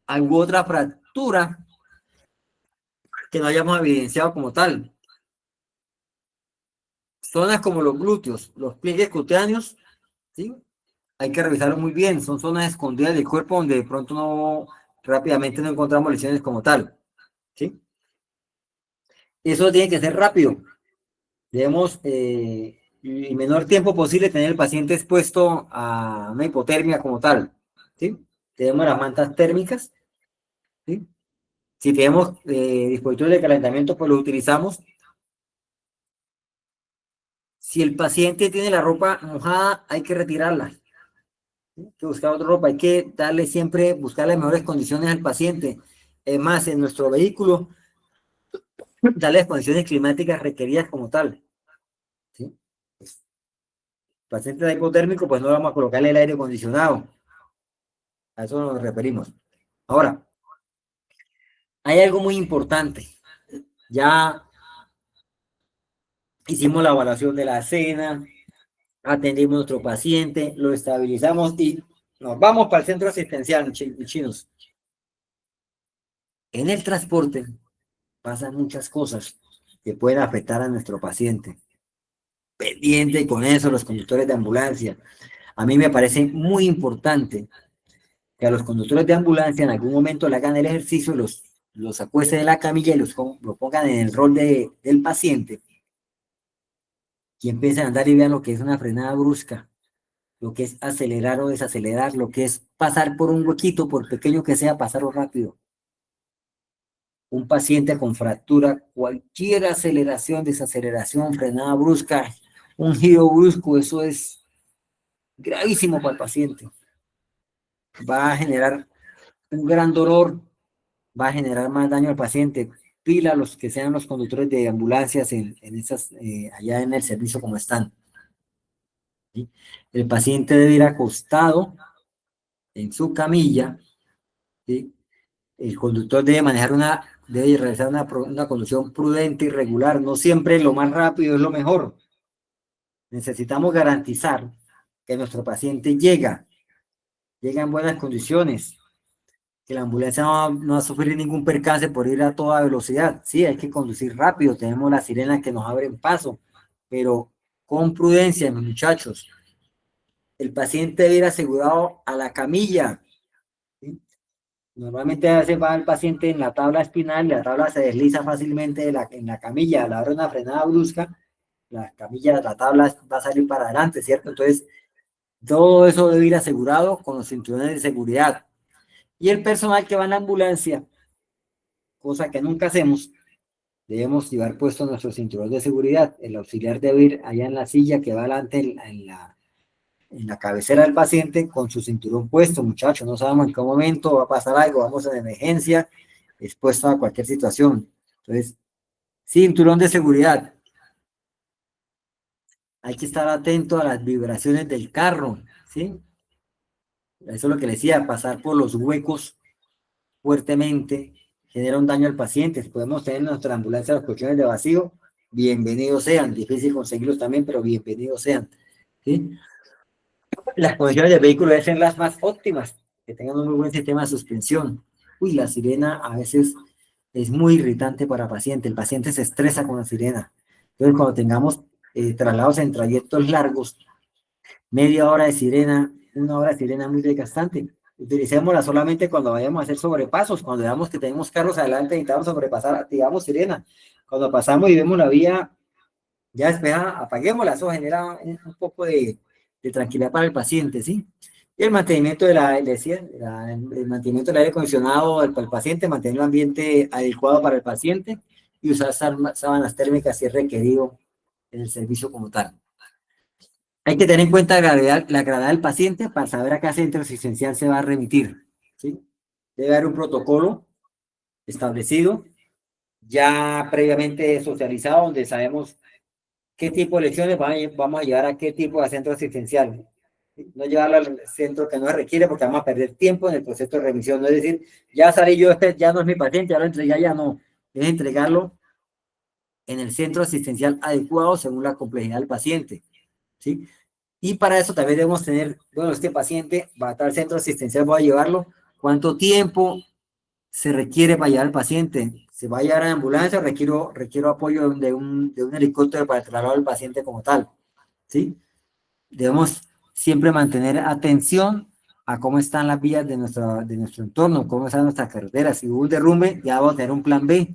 alguna otra fractura que no hayamos evidenciado como tal. Zonas como los glúteos, los pliegues cutáneos, ¿sí? Hay que revisarlo muy bien, son zonas escondidas del cuerpo donde de pronto no rápidamente no encontramos lesiones como tal, ¿sí? Eso tiene que ser rápido. Debemos, el menor tiempo posible, tener el paciente expuesto a una hipotermia como tal, ¿sí? Tenemos las mantas térmicas, ¿sí? Si tenemos dispositivos de calentamiento, pues los utilizamos. Si el paciente tiene la ropa mojada, hay que retirarla. ¿Sí? Hay que buscar otra ropa, hay que darle siempre, buscar las mejores condiciones al paciente. Es más, en nuestro vehículo, darle las condiciones climáticas requeridas como tal. ¿Sí? Paciente hipotérmico, pues no vamos a colocarle el aire acondicionado. A eso nos referimos. Ahora, hay algo muy importante. Ya hicimos la evaluación de la cena, atendimos a nuestro paciente, lo estabilizamos y nos vamos para el centro asistencial, chinos. En el transporte pasan muchas cosas que pueden afectar a nuestro paciente. Pendiente con eso, los conductores de ambulancia. A mí me parece muy importante que a los conductores de ambulancia en algún momento le hagan el ejercicio, los acuesten de la camilla y lo pongan en el rol del paciente y empiecen a andar y vean lo que es una frenada brusca, lo que es acelerar o desacelerar, lo que es pasar por un huequito, por pequeño que sea, pasarlo rápido. Un paciente con fractura, cualquier aceleración, desaceleración, frenada brusca, un giro brusco, eso es gravísimo para el paciente. Va a generar un gran dolor, va a generar más daño al paciente. Pila los que sean los conductores de ambulancias en esas, allá en el servicio como están. ¿Sí? El paciente debe ir acostado en su camilla, ¿sí? El conductor debe manejar una debe realizar una conducción prudente y regular. No siempre lo más rápido es lo mejor. Necesitamos garantizar que nuestro paciente llega en buenas condiciones, que la ambulancia no va a sufrir ningún percance por ir a toda velocidad. Sí, hay que conducir rápido, tenemos las sirenas que nos abren paso, pero con prudencia, mis muchachos. El paciente debe ir asegurado a la camilla, ¿sí? Normalmente se va el paciente en la tabla espinal y la tabla se desliza fácilmente en la camilla. A la hora de una frenada brusca, la camilla, la tabla va a salir para adelante, ¿cierto? Entonces, todo eso debe ir asegurado con los cinturones de seguridad. Y el personal que va en la ambulancia, cosa que nunca hacemos, debemos llevar puesto nuestro cinturón de seguridad. El auxiliar debe ir allá en la silla que va adelante en la cabecera del paciente con su cinturón puesto, muchachos. No sabemos en qué momento va a pasar algo, vamos en emergencia, expuesto a cualquier situación. Entonces, cinturón de seguridad. Hay que estar atento a las vibraciones del carro, ¿sí? Eso es lo que le decía, pasar por los huecos fuertemente genera un daño al paciente. Si podemos tener en nuestra ambulancia los colchones de vacío, bienvenidos sean. Difícil conseguirlos también, pero bienvenidos sean, ¿sí? Las condiciones del vehículo deben ser las más óptimas, que tengan un muy buen sistema de suspensión. Uy, la sirena a veces es muy irritante para el paciente se estresa con la sirena. Entonces, cuando tengamos traslados en trayectos largos, media hora de sirena, una hora de sirena muy desgastante. Utilicémosla solamente cuando vayamos a hacer sobrepasos, cuando veamos que tenemos carros adelante y necesitamos sobrepasar, activamos sirena. Cuando pasamos y vemos la vía ya despejada, apaguémosla, eso genera un poco de tranquilidad para el paciente, ¿sí? Y el mantenimiento el mantenimiento del aire acondicionado para el paciente, mantener el ambiente adecuado para el paciente y usar sábanas térmicas si es requerido en el servicio como tal. Hay que tener en cuenta la gravedad del paciente para saber a qué centro asistencial se va a remitir, ¿sí? Debe haber un protocolo establecido, ya previamente socializado, donde sabemos qué tipo de lesiones vamos a llevar a qué tipo de centro asistencial. No llevarlo al centro que no se requiere porque vamos a perder tiempo en el proceso de remisión. No es decir, ya salí yo, este ya no es mi paciente, ya lo entregué, ya no. Es entregarlo en el centro asistencial adecuado según la complejidad del paciente, ¿sí? Y para eso también debemos tener, bueno, este paciente va a estar al centro asistencial, voy a llevarlo, ¿cuánto tiempo se requiere para llevar al paciente? ¿Se va a llevar a ambulancia o requiero apoyo de un helicóptero para trasladar al paciente como tal? ¿Sí? Debemos siempre mantener atención a cómo están las vías de nuestro entorno, cómo están nuestras carreteras. Si hubo un derrumbe, ya vamos a tener un plan B.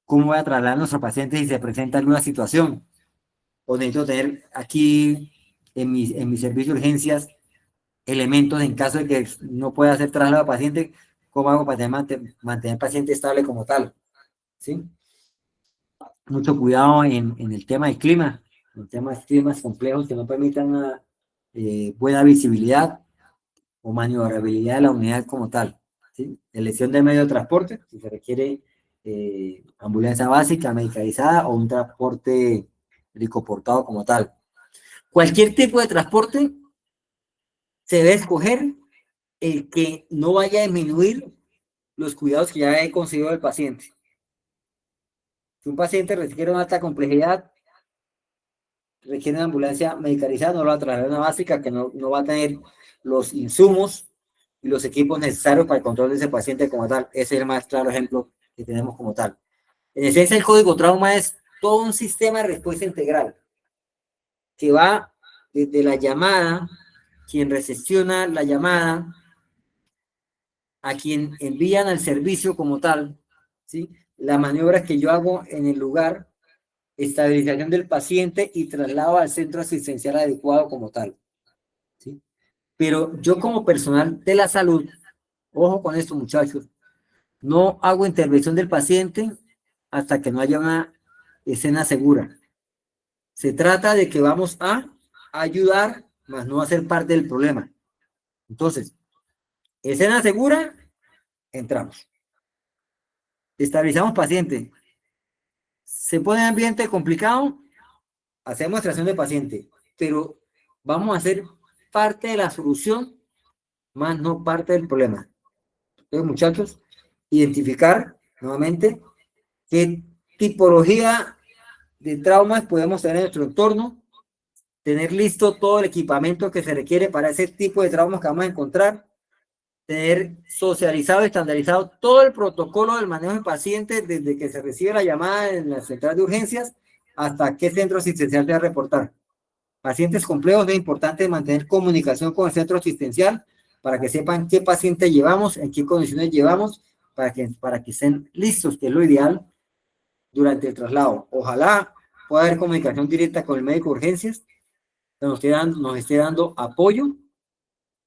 ¿Cómo voy a trasladar a nuestro paciente si se presenta alguna situación? O necesito tener aquí en mi servicio de urgencias elementos en caso de que no pueda hacer traslado al paciente, ¿cómo hago para mantener al paciente estable como tal? ¿Sí? Mucho cuidado en el tema del clima, en temas climas complejos que no permitan una buena visibilidad o maniobrabilidad de la unidad como tal, ¿sí? Elección de medio de transporte, si se requiere ambulancia básica, medicalizada o un transporte helicoportado como tal. Cualquier tipo de transporte se debe escoger el que no vaya a disminuir los cuidados que ya he conseguido del paciente. Si un paciente requiere una alta complejidad, requiere una ambulancia medicalizada, no lo va a trasladar a una básica que no va a tener los insumos y los equipos necesarios para el control de ese paciente como tal. Ese es el más claro ejemplo que tenemos como tal. En esencia, el código trauma es todo un sistema de respuesta integral que va desde la llamada, quien recepciona la llamada, a quien envían al servicio como tal, ¿sí? Las maniobras que yo hago en el lugar, estabilización del paciente y traslado al centro asistencial adecuado como tal, ¿sí? Pero yo como personal de la salud, ojo con esto muchachos, no hago intervención del paciente hasta que no haya una escena segura. Se trata de que vamos a ayudar, más no a ser parte del problema. Entonces, escena segura, entramos. Estabilizamos paciente. Se pone ambiente complicado, hacemos extracción de paciente, pero vamos a ser parte de la solución, más no parte del problema. Entonces, muchachos, identificar nuevamente, qué tipología de traumas podemos tener en nuestro entorno, tener listo todo el equipamiento que se requiere para ese tipo de traumas que vamos a encontrar, tener socializado, estandarizado todo el protocolo del manejo del paciente desde que se recibe la llamada en la central de urgencias hasta qué centro asistencial debe reportar. Pacientes complejos es importante mantener comunicación con el centro asistencial para que sepan qué paciente llevamos, en qué condiciones llevamos, para que estén listos, que es lo ideal durante el traslado. Ojalá pueda haber comunicación directa con el médico de urgencias, que nos esté dando apoyo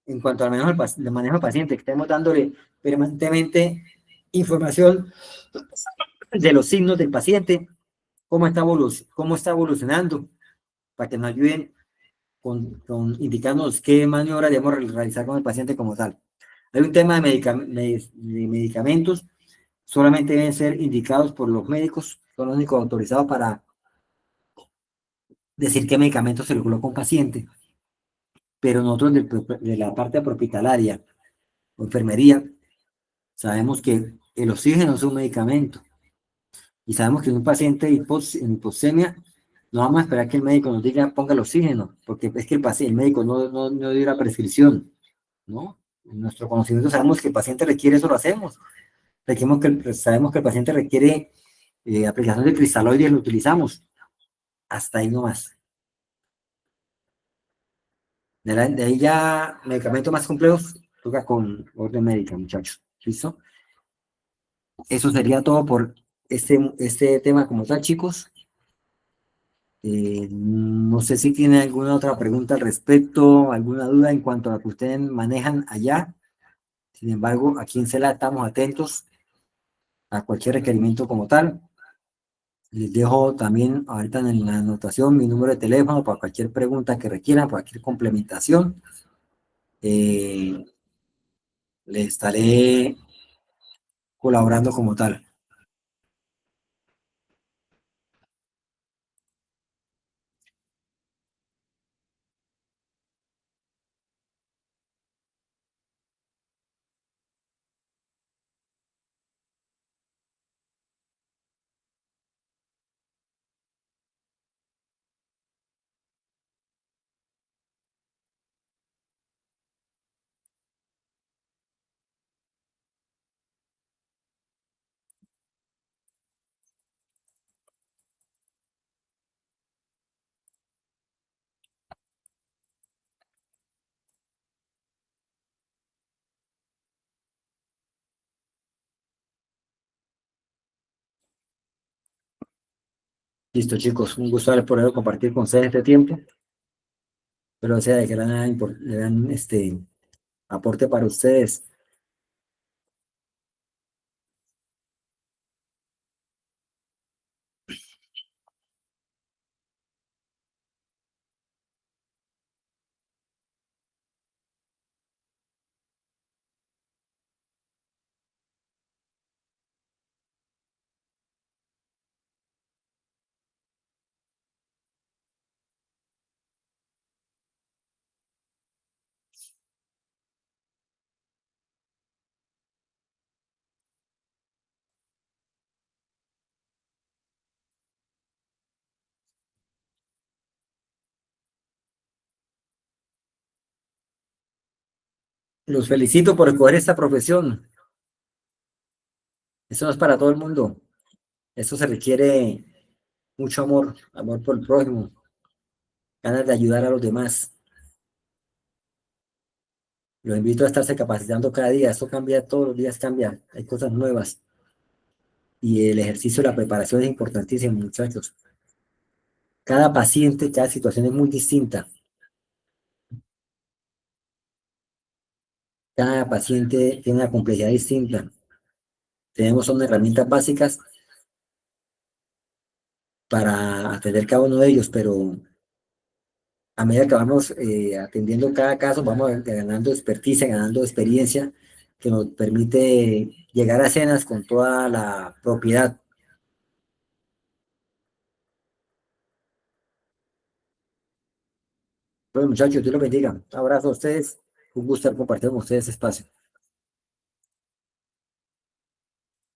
en cuanto al manejo del paciente, que estemos dándole permanentemente información de los signos del paciente, cómo está evolucionando, para que nos ayuden indicándonos qué maniobra debemos realizar con el paciente como tal. Hay un tema de medicamentos, solamente deben ser indicados por los médicos, son los únicos autorizados para decir qué medicamento se le coloca a un paciente, pero nosotros de la parte hospitalaria o enfermería, sabemos que el oxígeno es un medicamento y sabemos que en un paciente en hipoxemia no vamos a esperar que el médico nos diga ponga el oxígeno, porque es que el médico no dio la prescripción, ¿no? En nuestro conocimiento sabemos que el paciente requiere eso, lo hacemos. Sabemos que el paciente requiere aplicación de cristaloides, lo utilizamos. Hasta ahí nomás. De ahí ya medicamentos más complejos, toca con orden médica, muchachos. ¿Listo? Eso sería todo por este tema como tal, chicos. No sé si tienen alguna otra pregunta al respecto, alguna duda en cuanto a lo que ustedes manejan allá. Sin embargo, aquí en CELA estamos atentos a cualquier requerimiento como tal. Les dejo también ahorita en la anotación mi número de teléfono para cualquier pregunta que requieran, cualquier complementación. Les estaré colaborando como tal. Listo, chicos, un gusto haber podido compartir con ustedes este tiempo. Espero sea de gran aporte para ustedes. Los felicito por escoger esta profesión. Eso no es para todo el mundo. Eso se requiere mucho amor, amor por el prójimo, ganas de ayudar a los demás. Los invito a estarse capacitando cada día. Esto cambia, todos los días cambia. Hay cosas nuevas. Y el ejercicio, la preparación es importantísimo, muchachos. Cada paciente, cada situación es muy distinta. Cada paciente tiene una complejidad distinta. Tenemos son herramientas básicas para atender cada uno de ellos, pero a medida que vamos atendiendo cada caso, vamos ganando experticia, ganando experiencia que nos permite llegar a escenas con toda la propiedad. Bueno, muchachos, Dios los bendiga. Un abrazo a ustedes. Un gusto estar compartiendo con ustedes este espacio.